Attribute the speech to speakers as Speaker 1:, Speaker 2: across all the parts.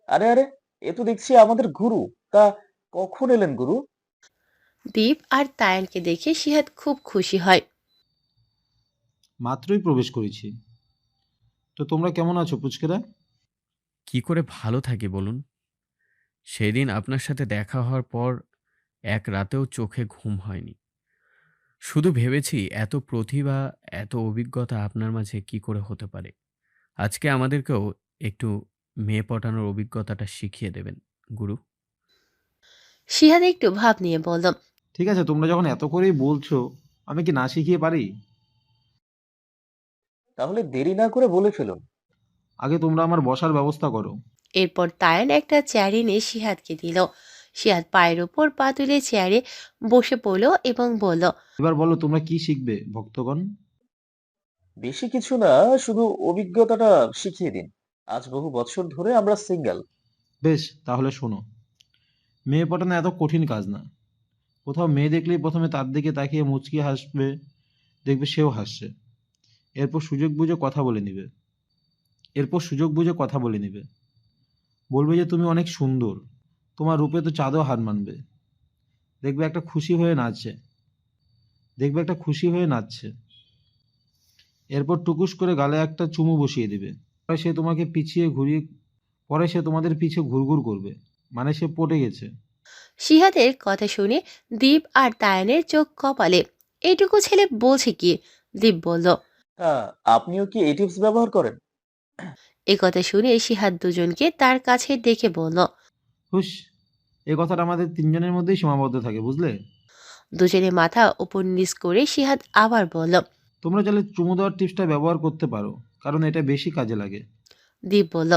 Speaker 1: আরে আরে, এ তো দেখছি আমাদের গুরু। তা কখন এলেন গুরু?
Speaker 2: দীপ আর তায়ানকে দেখে সিহাত খুব খুশি হয়।
Speaker 3: মাত্রই প্রবেশ করেছি। তো তোমরা কেমন আছো পুচকেরা?
Speaker 4: কি করে ভালো থাকি বলুন? সেদিন আপনার সাথে দেখা হওয়ার পর এক রাতেও চোখে ঘুম হয়নি। শুধু ভেবেছি এত প্রতিভা, এত অভিজ্ঞতা আপনার মাঝে কি করে হতে পারে। আজকে আমাদেরকেও একটু মেয়ে পটানোর অভিজ্ঞতাটা শিখিয়ে দেবেন, গুরু।
Speaker 2: সিহাত একটু ভাব নিয়ে বলল।
Speaker 3: ঠিক আছে, তোমরা যখন এত করেই বলছো, আমি কি না শিখিয়ে পারি?
Speaker 1: তাহলে দেরি না করে বলে ফেলুন।
Speaker 3: আগে তোমরা আমার বসার ব্যবস্থা করো।
Speaker 2: এরপর তায়ান একটা চেয়ার এনে সিহাতকে দিল। সিহাত পায়ের উপর পা তুলে চেয়ারে বসে পড়ল এবং বলল।
Speaker 3: এবার বলো তোমরা কি শিখবে ভক্তগণ?
Speaker 1: বেশি কিছু না, শুধু অভিজ্ঞতাটা শিখিয়ে দিন। আজ বহু বছর ধরে আমরা সিঙ্গেল।
Speaker 3: বেশ, তাহলে শোনো। মেয়ে পটানো এত কঠিন কাজ না। কোথাও মেয়ে দেখলেই প্রথমে তার দিকে তাকিয়ে মুচকি হাসবে, দেখবে সেও হাসছে। এরপর সুযোগ বুঝে কথা বলে নিবে। বলবে যে তুমি অনেক সুন্দর, তোমার রূপে তো চাঁদও হার মানবে। দেখবে একটা খুশি হয়ে নাচছে। এরপর টুকুস করে গালে একটা চুমু বসিয়ে দিবে। পরে সে তোমাদের পিছে ঘুরঘুর করবে, মানে সে পটে গেছে।
Speaker 2: সিহাতের কথা শুনে দীপ আর তায়ানের চোখ কপালে। এইটুকু ছেলে বলছে কি? দীপ বলল।
Speaker 1: তা আপনিও কি এই টিপস ব্যবহার করেন?
Speaker 2: এ কথা শুনে সিহাত দুজনকে তার কাছে ডেকে বলল।
Speaker 3: হুস, এই কথাটা আমাদের তিনজনের মধ্যেই সীমাবদ্ধ থাকে, বুঝলে?
Speaker 2: দুজনে মাথা উপর নিচ করে সিহাত আবার বলল।
Speaker 3: তোমরা চাইলে চুমু দেওয়ার টিপসটা ব্যবহার করতে পারো, কারণ এটা বেশি কাজে লাগে।
Speaker 2: দীপ বলল।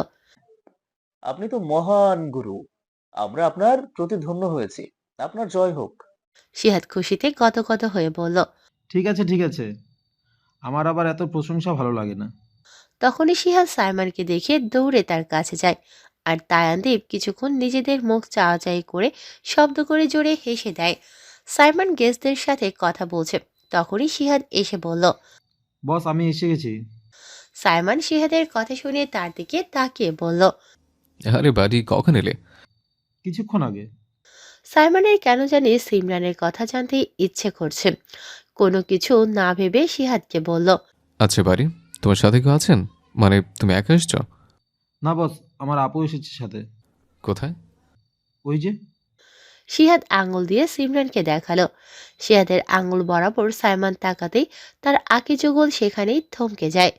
Speaker 1: আপনি তো মহান গুরু। আমরা আপনার প্রতি ধন্য হয়েছি। আপনার জয় হোক।
Speaker 2: সিহাত খুশিতে গদগদ হয়ে বলল।
Speaker 3: ঠিক আছে, আমার আবার এত প্রশংসা ভালো লাগে না।
Speaker 2: তখনই সিহাত সাইমনকে দেখে দৌড়ে তার কাছে যায়। আর তায়ান দীপ কিছুক্ষণ নিজেদের মুখ চাওয়াচাই করে শব্দ করে জোরে হেসে দেয়। সাইমন গেস্টদের সাথে কথা বলছে। তখনই সিহাত এসে বলল।
Speaker 3: বস, আমি এসে গেছি।
Speaker 2: সাইমন সিহাতের কথা শুনে তার দিকে তাকিয়ে বলল।
Speaker 5: আরে বাড়ি কখন এলে?
Speaker 3: কিছুক্ষণ আগে।
Speaker 2: সাইমনের কেন জানি সিমরানের কথা জানতে ইচ্ছে করছে। কোনো কিছু না ভেবে সিহাতকে বলল।
Speaker 5: আচ্ছা বাড়ি, তোমার সাথে কেউ আছেন? মানে তুমি একা এসছো?
Speaker 3: না বস, আমার আপু এসেছে সাথে।
Speaker 5: কোথায়?
Speaker 3: ওই যে।
Speaker 2: সিহাত আঙুল দিয়ে সিমরানকে দেখালো। সিহাতের আঙুল বরাবর সাইমন তাকাতেই তার আঁকি যুগল সেখানেই থমকে যায়।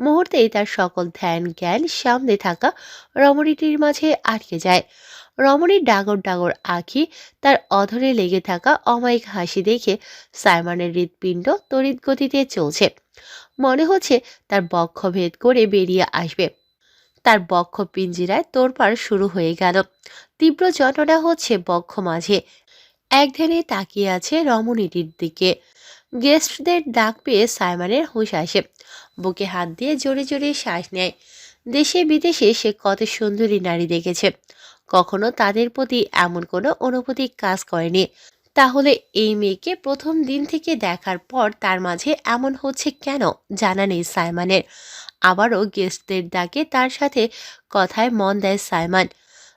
Speaker 2: মুহূর্তেই তার সকল ধ্যান জ্ঞান সামনে থাকা রমণীটির মাঝে আটকে যায়। রমণীর ডাগর ডাগর আঁখি, তার অধরে লেগে থাকা অমায়িক হাসি দেখে সাইমনের হৃৎপিণ্ড তড়িৎ গতিতে চলছে। মনে হচ্ছে তার বক্ষ ভেদ করে বেরিয়ে আসবে। তার বক্ষ পিঞ্জিরায় তোড়পাড় শুরু হয়ে গেল। তীব্র যন্ত্রণা হচ্ছে বক্ষ মাঝে। একধ্যানে তাকিয়ে আছে রমণীটির দিকে। গেস্টদের ডাক পেয়ে সাইমনের হুঁশ আসে। বুকে হাত দিয়ে জোরে জোরে শ্বাস নেয়। দেশে বিদেশে সে কত সুন্দরী নারী দেখেছে, কখনো তাদের প্রতি এমন কোনো অনুভূতি কাজ করেনি। তাহলে এই মেয়েকে প্রথম দিন থেকে দেখার পর তার মাঝে এমন হচ্ছে কেন জানা নেই সাইমনের। আবারও গেস্টদের ডাকে তার সাথে কথায় মন দেয় সাইমন।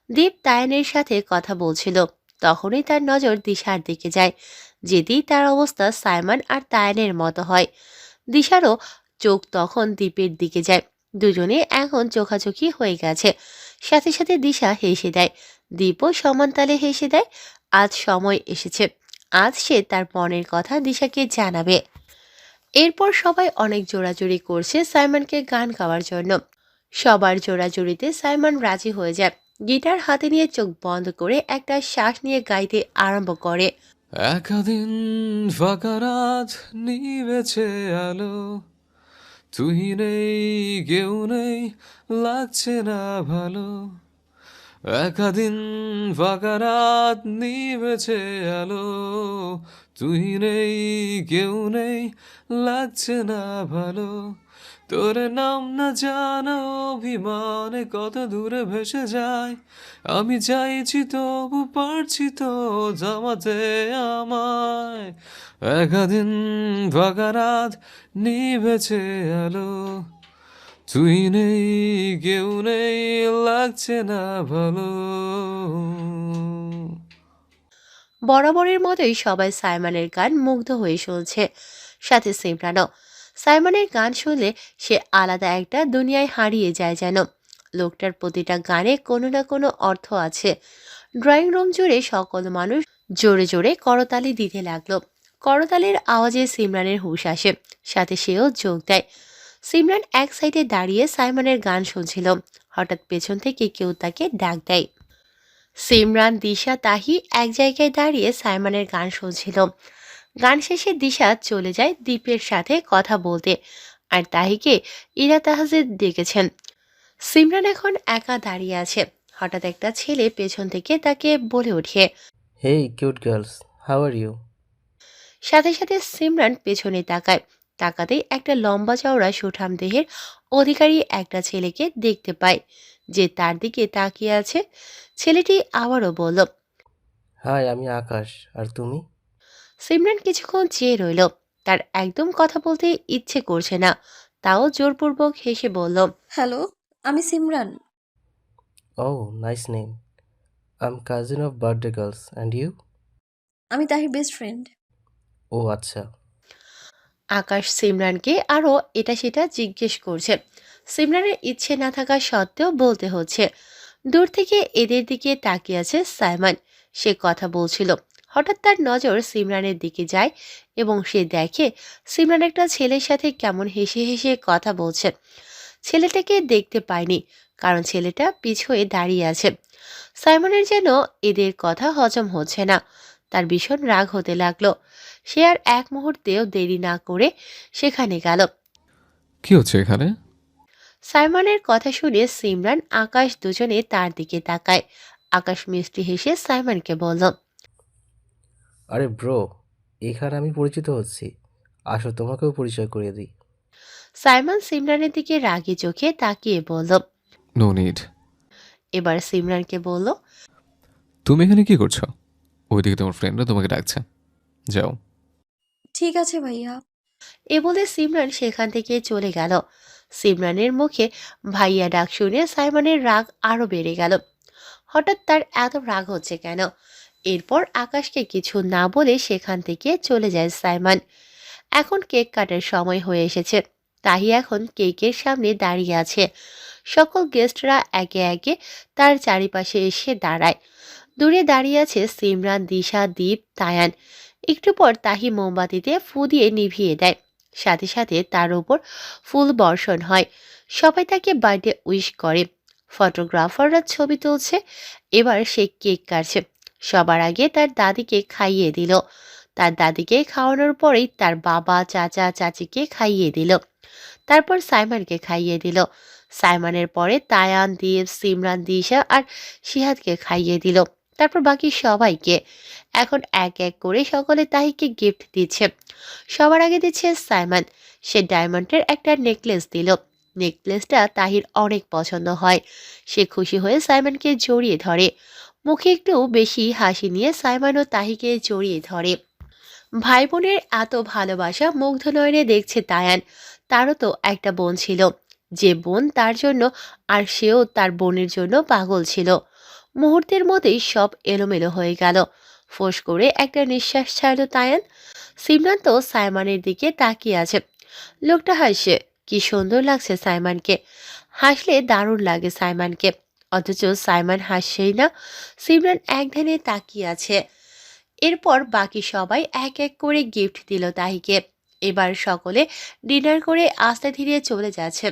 Speaker 2: দীপ তায়ানের সাথে কথা বলছিল। তখনই তার নজর দিশার দিকে যায়। যেতেই তার অবস্থা সাইমন আর তায়ানের মতো হয়। দিশারও চোখ তখন দীপের দিকে যায়। দুজনে এখন চোখাচোখি হয়ে গেছে। সাথে সাথে দিশা হেসে দেয়। দীপও সমান তালে হেসে দেয়। আজ সময় এসেছে। আজ সে তার মনের কথা দিশাকে জানাবে। এরপর সবাই অনেক জোরাজুরি করছে সাইমনকে গান গাওয়ার জন্য। সবার জোরাজুরিতে সাইমন রাজি হয়ে যায়। গিটার হাতে নিয়ে চোখ বন্ধ করে একটা শ্বাস নিয়ে গাইতে আরম্ভ করে।
Speaker 5: একাদিন ফাঁকা রাত, নিভেছে আলো, তুই নেই, কেউ নেই, লাগছে না ভালো। একাদিন ফাঁকা রাত, নিভেছে আলো, তুই নেই, কেউ নেই, লাগছে না ভালো। তোর নাম না জানা অভিমানে কত দূরে ভেসে যায়। আমি চাইছি তবু পারছি তো জামাতে আমায়। একাদিন ফাঁকা রাত, নিভেছে আলো, তুই নেই, কেউ নেই, লাগছে না ভালো।
Speaker 2: বরাবরের মতোই সবাই সাইমনের গান মুগ্ধ হয়ে শুনছে, সাথে সিমরানও। সাইমনের গান শুনলে সে আলাদা একটা দুনিয়ায় হারিয়ে যায় যেন। লোকটার প্রতিটা গানে কোনো না কোনো অর্থ আছে। ড্রয়িং রুম জুড়ে সকল মানুষ জোরে জোরে করতালি দিতে লাগলো। করতালির আওয়াজে সিমরানের হুঁশ আসে, সাথে সেও যোগ দেয়। সিমরান এক সাইডে দাঁড়িয়ে সাইমনের গান শুনছিল। হঠাৎ পেছন থেকে কেউ তাকে ডাক দেয়। সিমরান, দিশা, তাহি এক জায়গায় দাঁড়িয়ে সাইমনের গান শুনছিল। গান শেষে দিশা চলে যায় দীপের সাথে কথা বলতে, আর তাহিকে ইরা তাহজিদ ডেকেছেন। সিমরান এখন একা দাঁড়িয়ে আছে। হঠাৎ একটা ছেলে পেছন থেকে তাকে বলে ওঠে।
Speaker 6: Hey, cute girls, how are you?
Speaker 2: সাথে সাথে সিমরান পেছনে তাকায়। তাকাতেই একটা লম্বা চওড়া সুঠাম দেহের অধিকারী একটা ছেলেকে দেখতে পায়, যে তার দিকে তাকিয়ে আছে। ছেলেটি আবারও বলল।
Speaker 6: হাই, আমি আকাশ। আর তুমি?
Speaker 2: সিমরান কিছুক্ষণ চেয়ে রইল। তার একদম কথা বলতে ইচ্ছে করছে না, তাও জোরপূর্বক হেসে বলল।
Speaker 7: হ্যালো, আমি Simran.
Speaker 6: Oh, nice name. I'm cousin of birthday girls. And you?
Speaker 7: আমি তাহির বেস্ট ফ্রেন্ড।
Speaker 6: ও আচ্ছা।
Speaker 2: আকাশ সিমরানকে আরও এটা সেটা জিজ্ঞেস করছে। সিমরানের ইচ্ছে না থাকা সত্ত্বেও বলতে হচ্ছে। দূর থেকে এদের দিকে তাকিয়ে আছে সাইমন। সে কথা বলছিল। হঠাৎ তার নজর সিমরানের দিকে যায় এবং সে দেখে সিমরান একটা ছেলের সাথে কেমন হেসে হেসে কথা বলছে। ছেলেটাকে দেখতে পায়নি, কারণ ছেলেটা পিছ হয়ে দাঁড়িয়ে আছে। সাইমনের যেন এদের কথা হজম হচ্ছে না। তার ভীষণ রাগ হতে লাগলো। সে আর এক মুহূর্তেও দেরি না করে সেখানে গেল।
Speaker 5: কি হচ্ছে এখানে?
Speaker 2: সাইমনের কথা শুনে সিমরান, আকাশ দুজনে তার দিকে তাকায়। আকাশ মিষ্টি হেসে সাইমনকে বলল।
Speaker 6: আরে ব্রো, এখানে আমি পরিচিত হচ্ছি। আসো, তোমাকেও পরিচয় করিয়ে দিই।
Speaker 2: সাইমন সিমরানের দিকে রাগী চোখে তাকিয়ে বলল।
Speaker 5: No need.
Speaker 2: এবার সিমরানকে বলল।
Speaker 5: তুমি এখানে কি করছো? ওইদিকে তোমার ফ্রেন্ডরা তোমাকে ডাকছে, যাও।
Speaker 7: ঠিক আছে ভাইয়া।
Speaker 2: এ বলে সিমরান সেখান থেকে চলে গেল। সিমরানের মুখে ভাইয়া ডাক শুনে সাইমনের রাগ আরো বেড়ে গেল। হঠাৎ তার এত রাগ হচ্ছে কেন? এরপর আকাশকে কিছু না বলে সেখান থেকে চলে যায় সাইমন। এখন কেক কাটার সময় হয়ে এসেছে। তাহি এখন কেকের সামনে দাঁড়িয়ে আছে। সকল গেস্টরা একে একে তার চারিপাশে এসে দাঁড়ায়। দূরে দাঁড়িয়ে আছে সিমরান, দিশা, দীপ, তায়ান। একটু পর তাহি মোমবাতিতে ফু দিয়ে নিভিয়ে দেয়। সাথে সাথে তার উপর ফুল বর্ষণ হয়। সবাই তাকে বার্থডে উইশ করে। ফটোগ্রাফাররা ছবি তুলছে। এবার সে কেক কাটছে। সবার আগে তার দাদিকে খাইয়ে দিল। তার দাদিকে খাওয়ানোর পরেই তার বাবা, চাচা, চাচিকে খাইয়ে দিল। তারপর সাইমনকে খাইয়ে দিল। সাইমনের পরে তায়ান, দীপ, সিমরান, দিশা আর সিহাদকে খাইয়ে দিল। তারপর বাকি সবাইকে। এখন এক এক করে সকলে তাহিকে গিফট দিচ্ছে। সবার আগে দিচ্ছে সাইমন। সে ডায়মন্ডের একটা নেকলেস দিল। নেকলেসটা তাহির অনেক পছন্দ হয়। সে খুশি হয়ে সাইমনকে জড়িয়ে ধরে। মুখে একটু বেশি হাসি নিয়ে সাইমনও তাহিকে জড়িয়ে ধরে। ভাই বোনের এত ভালোবাসা মুগ্ধ নয়নে দেখছে তায়ান। তারও তো একটা বোন ছিল, যে বোন তার জন্য আর সেও তার বোনের জন্য পাগল ছিল। মুহূর্তের মধ্যেই সব এলোমেলো হয়ে গেল। ফোঁস করে একটা নিঃশ্বাস ছাড়ল তায়ান। সিমরান তো সাইমনের দিকে তাকিয়ে আছে। লোকটা হাসছে। কি সুন্দর লাগছে সাইমনকে। হাসলে দারুণ লাগে সাইমনকে। অথচ সাইমন হাসছেই না। সিমরান এক ধ্যানে তাকিয়ে আছে। এরপর বাকি সবাই এক এক করে গিফট দিল তাহিকে। এবার সকলে ডিনার করে আস্তে ধীরে চলে যাচ্ছে।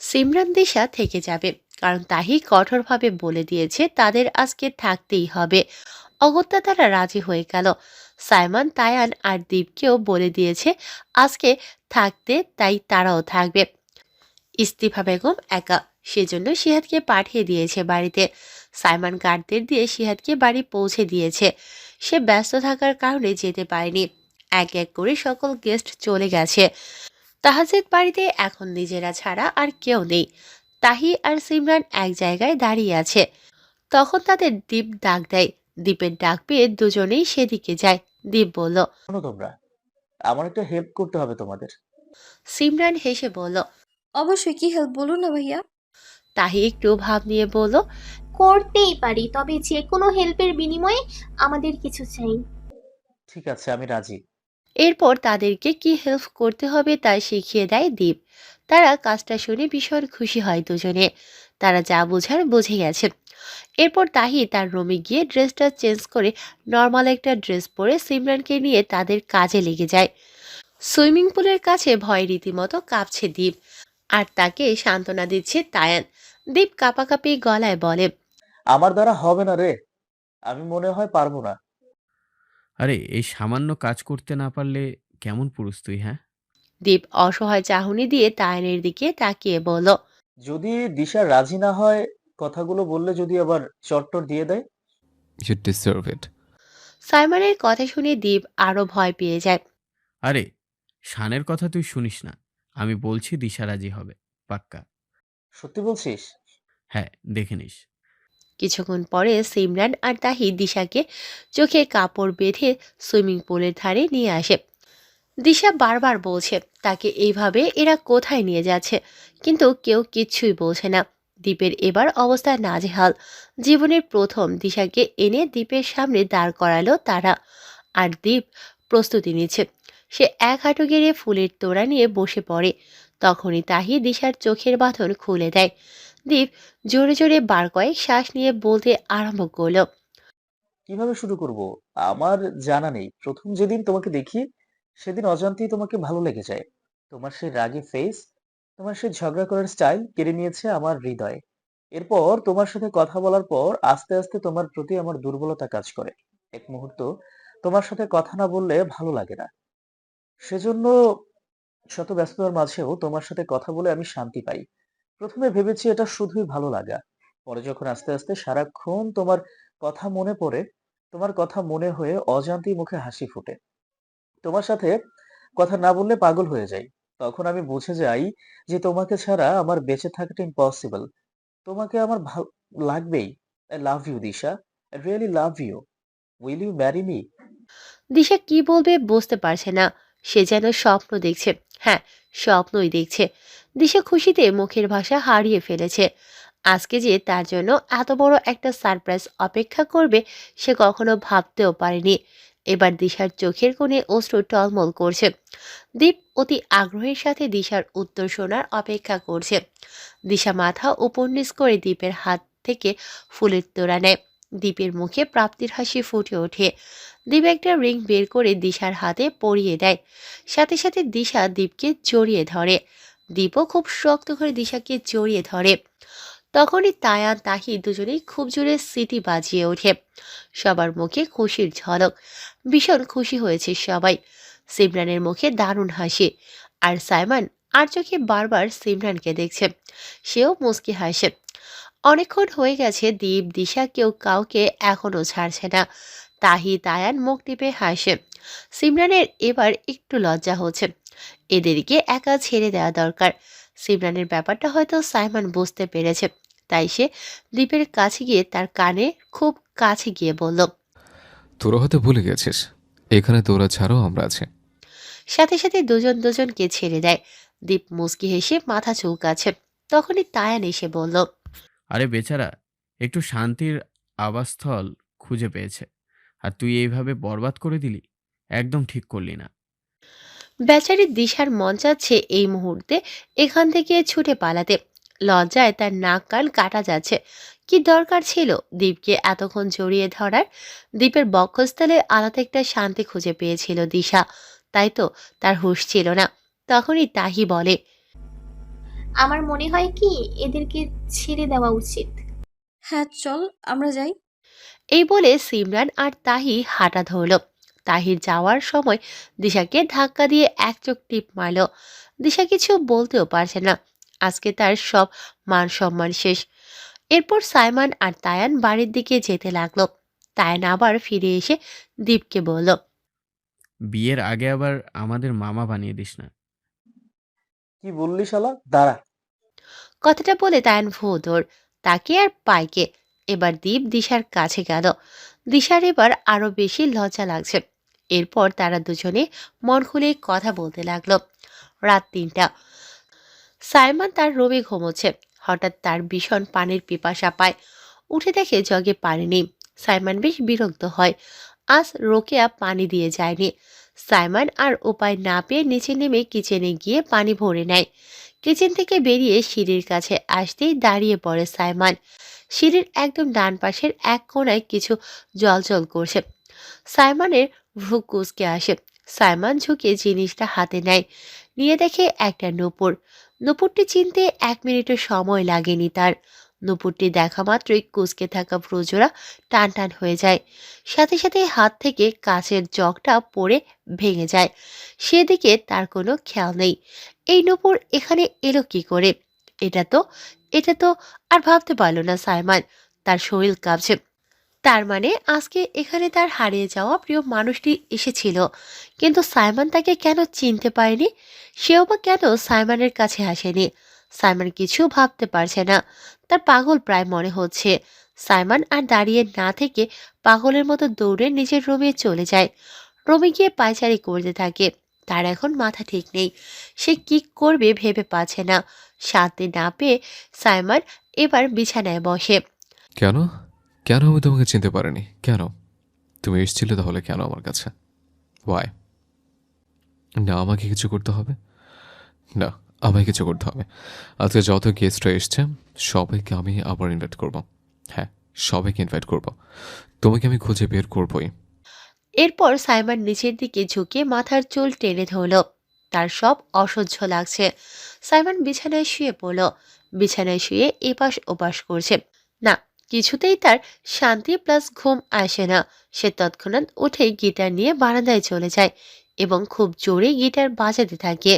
Speaker 2: সিমরান, দিশা থেকে যাবে, কারণ তাহি কঠোরভাবে বলে দিয়েছে তাদের আজকে থাকতেই হবে। অগত্যা তারা রাজি হয়ে গেল। সাইমন, তায়ান আর দীপকেও বলে দিয়েছে আজকে থাকতে, তাই তারাও থাকবে। ইস্তিফা বেগম একা, সেজন্য সিহাদকে পাঠিয়ে দিয়েছে বাড়িতে। সাইমন গার্ডদের দিয়ে সিহাদকে বাড়ি পৌঁছে দিয়েছে। সে ব্যস্ত থাকার কারণে যেতে পারেনি। এক এক করে সকল গেস্ট চলে গেছে। তাহাজেদ বাড়িতে এখন নিজেরা ছাড়া আর কেউ নেই। তাহি আর সিমরান এক জায়গায় দাঁড়িয়ে আছে। তখন তাদের দীপ ডাক দেয়। দীপের ডাক পেয়ে দুজনেই সেদিকে যায়। দীপ বলল।
Speaker 1: শোনো তোমরা, আমার একটা হেল্প করতে হবে তোমাদের।
Speaker 2: সিমরান হেসে বলল।
Speaker 7: অবশ্যই, কি হেল্প বলুন না ভাইয়া।
Speaker 2: তাহি একটু ভাব নিয়ে বলল,
Speaker 8: করতেই পারি, তবে যে কোনো হেল্পের বিনিময়ে আমাদের কিছু চাই।
Speaker 1: ঠিক আছে, আমি রাজি।
Speaker 2: এরপর তাদেরকে কি হেল্প করতে হবে তা শিখিয়ে দেয় দীপ। তারা কাজটা শুনে ভীষণ খুশি হয় দুজনে। তারা যা বোঝার বুঝে গেছে। এরপর তাহি তার রুমে গিয়ে ড্রেসটা চেঞ্জ করে নর্মাল একটা ড্রেস পরে সিমরানকে নিয়ে তাদের কাজে লেগে যায়। সুইমিং পুলের কাছে ভয় রীতিমতো কাঁপছে দীপ, আর তাকে সান্ত্বনা দিচ্ছে তায়ান। দীপ কাঁপাকাঁপি গলায় বলে,
Speaker 1: আমার দ্বারা হবে না রে, আমি মনে হয় পারবো না।
Speaker 4: আরে এই সামান্য কাজ করতে না পারলে কেমন পুরুষ তুই, হ্যাঁ?
Speaker 2: দীপ অসহায় চাহনি দিয়ে তায়ানের দিকে তাকিয়ে বলল,
Speaker 1: যদি দিশা রাজি না হয়, কথাগুলো বললে যদি আবার চট্টর দিয়ে দেয়।
Speaker 5: ইউ ডিজার্ভ ইট।
Speaker 2: সাইমনের কথা শুনে দীপ আরো ভয় পেয়ে যায়।
Speaker 4: আরে শানের কথা তুই শুনিস না। আমি বলছি দিশা রাজি হবে, পাক্কা।
Speaker 1: সত্যি বলছিস?
Speaker 4: হ্যাঁ, দেখে নিস।
Speaker 2: কিছুক্ষণ পরে সিমরান আর তাহি দিশাকে চোখে কাপড় বেঁধে সুইমিং পুলের ধারে নিয়ে আসে। দিশা বারবার বলছে তাকে এইভাবে এরা কোথায় নিয়ে যাচ্ছে, কিন্তু কেউ কিচ্ছুই বলছে না। দ্বীপের এবার অবস্থা নাজেহাল। জীবনের প্রথম দিশাকে এনে দ্বীপের সামনে দাঁড় করালো তারা। আর দ্বীপ প্রস্তুতি নিচ্ছে। সে এক হাঁটু গেড়ে ফুলের তোড়া নিয়ে বসে পড়ে। তখনই তাহি দিশার চোখের বাঁধন খুলে দেয়। দীপ জোরে জোরে বার কয়েক শ্বাস নিয়ে বলতে আরম্ভ করলো,
Speaker 1: কিভাবে শুরু করব? আমার জানা নেই। প্রথম যেদিন তোমাকে দেখি, সেদিন অজান্তেই তোমাকে ভালো লেগে যায়। তোমার সেই রাগী ফেস, তোমার সেই ঝগড়া করার স্টাইল কেড়ে নিয়েছে আমার হৃদয়। এরপর তোমার সাথে কথা বলার পর আস্তে আস্তে তোমার প্রতি আমার দুর্বলতা কাজ করে। এক মুহূর্ত তোমার সাথে কথা না বললে ভালো লাগে না। সেজন্য শত ব্যস্ততার মাঝেও তোমার সাথে কথা বলে আমি শান্তি পাই। প্রথমে ভেবেছি এটা শুধুই ভালো লাগা। পরে যখন আস্তে আস্তে সারাক্ষণ কথা মনে পড়ে, তোমার কথা মনে হয়ে অজান্তেই মুখে হাসি ফোটে। তোমার সাথে কথা না বললে পাগল হয়ে যাই। তখন আমি বুঝে যাই যে তোমাকে ছাড়া আমার বেঁচে থাকাটা ইম্পসিবল। তোমাকে আমার ভাল লাগবেই। I love you Disha. I really love you. Will you marry me?
Speaker 2: Disha কি বলবে বুঝতে পারছে না। সে যেন স্বপ্ন দেখছে। হ্যাঁ, স্বপ্নই দেখছে। দিশা খুশিতে মুখের ভাষা হারিয়ে ফেলেছে। আজকে যে তার জন্য এত বড় একটা সারপ্রাইজ অপেক্ষা করবে সে কখনো ভাবতেও পারেনি। এবার দিশার চোখের কোণে অশ্রু টলমল করছে। দীপ অতি আগ্রহের সাথে দিশার উত্তর শোনার অপেক্ষা করছে। দিশা মাথা উপর নিচ করে দীপের হাত থেকে ফুলের তোড়া নেয়। দীপের মুখে প্রাপ্তির হাসি ফুটে ওঠে। দীপ একটা রিং বের করে দিশার হাতে পরিয়ে দেয়। সাথে সাথে দিশা দীপকে জড়িয়ে ধরে। দীপও খুব শক্ত করে দিশাকে জড়িয়ে ধরে। তখনই তায়ান তাহি দুজনেই খুব জোরে সিটি বাজিয়ে ওঠে। সবার মুখে খুশির ঝলক। ভীষণ খুশি হয়েছে সবাই। সিমরানের মুখে দারুণ হাসি। আর সাইমন আর চোখে বারবার সিমরানকে দেখছে। সেও মুচকি হাসে। অনেকক্ষণ হয়ে গেছে দীপ দিশা কেউ কাউকে এখনো ছাড়ছে না। তাহি তায়ান মুখ টিপে হাসে। সিমরানের এবার একটু লজ্জা হচ্ছে। এদেরকে একা ছেড়ে দেওয়া দরকার। সিমরানের ব্যাপারটা হয়তো সাইমন বুঝতে পেরেছে। তাই সে দীপের কাছে গিয়ে তার কানে খুব কাছে গিয়ে বলল,
Speaker 5: তোরা হয়তো ভুলে গেছিস, এখানে তোরা ছাড়াও আমরা আছি।
Speaker 2: সাথে সাথে দুজন দুজনকে ছেড়ে দেয়। দীপ মুচকি হেসে মাথা চৌকাছে। তখনই তায়ান এসে বলল,
Speaker 4: আরে বেচারা একটু শান্তির আবাসস্থল খুঁজে পেয়েছে, আর তুই এইভাবে বরবাদ করে দিলি। একদম ঠিক করলি না।
Speaker 2: বেচারি দিশার মন চাচ্ছে এই মুহূর্তে এখান থেকে ছুটে পালাতে। লজ্জায় তার নাক কান কাটা যাচ্ছে। কি দরকার ছিল দীপকে এতক্ষণ জড়িয়ে ধরার? দীপের বক্ষস্থলে আলাদা একটা শান্তি খুঁজে পেয়েছিল দিশা। তাই তো তার হুঁশ ছিল না। তখনই তাহি বলে,
Speaker 8: আমার মনে হয় কি এদেরকে ছেড়ে দেওয়া উচিত।
Speaker 7: হ্যাঁ, চল আমরা যাই।
Speaker 2: এই বলে সিমরান আর তাহি হাঁটা ধরল। তাহির যাওয়ার সময় দিশাকে ধাক্কা দিয়ে এক চোখ টিপ মারল। দিশা কিছু বলতেও পারছে না। আজকে তার সব মান সম্মান শেষ। এরপর সাইমন আর তায়ান বাড়ির দিকে যেতে লাগলো। তায়ান আবার ফিরে এসে দীপকে বলল,
Speaker 4: বিয়ের আগে আবার আমাদের মামা বানিয়ে দিস না।
Speaker 1: কি বললি শালা? দাঁড়া।
Speaker 2: কথাটা বলে তায়ান ভোঁদর তাকে আর পাইকে। এবার দীপ দিশার কাছে গেল। দিশার এবার আরো বেশি লজ্জা লাগছে। এরপর তারা দুজনে মন খুলে কথা বলতে লাগলো। রাত ৩টা। সাইমন তার রুমে ঘুমোচ্ছে। হঠাৎ তার ভীষণ পানির পিপাসা পায়। উঠে দেখে জগে পানি নেই। সাইমন বেশ বিরক্ত হয়। আজ রোকেয়া পানি দিয়ে যায়নি। সাইমন আর উপায় না পেয়ে নিচে নেমে কিচেনে গিয়ে পানি ভরে নেয়। কিচেন থেকে বেরিয়ে সিঁড়ির কাছে আসতেই দাঁড়িয়ে পড়ে সাইমন। সিঁড়ির একদম ডান পাশের এক কোণায় কিছু জলজল করছে। সাইমনের ভ্রু কুঁচকে আসে। সাইমন ঝুঁকে জিনিসটা হাতে নেয়। নিয়ে দেখে একটা নূপুর। নূপুরটি চিনতে 1 মিনিটও সময় লাগেনি তার। নূপুরটি দেখা মাত্রই কুঁচকে থাকা ভ্রুজোড়া টান টান হয়ে যায়। সাথে সাথে হাত থেকে কাচের জগটা পড়ে ভেঙে যায়। সেদিকে তার কোনো খেয়াল নেই। এই নূপুর এখানে এলো কি করে? এটা তো এটা তো আর ভাবতে পারল না সাইমন। তার শরীর কাঁপছে। তার মানে আজকে এখানে তার হারিয়ে যাওয়া প্রিয় মানুষটি এসেছিল, কিন্তু সাইমন তাকে কেন চিনতে পারেনি? সেও বা কেন সাইমনের কাছে আসেনি? সাইমন কিছু ভাবতে পারছে না। তার পাগল প্রায় মনে হচ্ছে। সাইমন আর দাঁড়িয়ে না থেকে পাগলের মতো দৌড়ে নিজের রুমে চলে যায়। রুমে গিয়ে পায়চারি করতে থাকে। তার এখন মাথা ঠিক নেই। সে কি করবে ভেবে পাচ্ছে না। শান্তি না পেয়ে সাইমন এবার বিছানায় বসে।
Speaker 5: কেন? কেন আমি তোমাকে চিনতে পারিনি? কেন? তুমি এসেছিলে তাহলে কেন আমার কাছে? ওয়াই? না, আমাকে কিছু করতে হবে? না, আমায় কিছু করতে হবে। আজকে যত গেস্টরা এসছে সবাইকে আমি আবার ইনভাইট করব। হ্যাঁ, সবাইকে ইনভাইট করব। তোমাকে আমি খুঁজে বের করবই।
Speaker 2: এরপর সাইমন নিচের দিকে ঝুঁকে মাথার চুল টেনে ধরল। তার সব অসহ্য লাগছে। সাইমন বিছানায় শুয়ে পড়ল। বিছানায় শুয়ে এপাশ ওপাশ করছে। না, কিছুতেই তার শান্তি প্লাস ঘুম আসে না। সে তৎক্ষণাৎ উঠে গিটার নিয়ে বারান্দায় চলে যায় এবং খুব জোরে গিটার বাজাতে থাকে।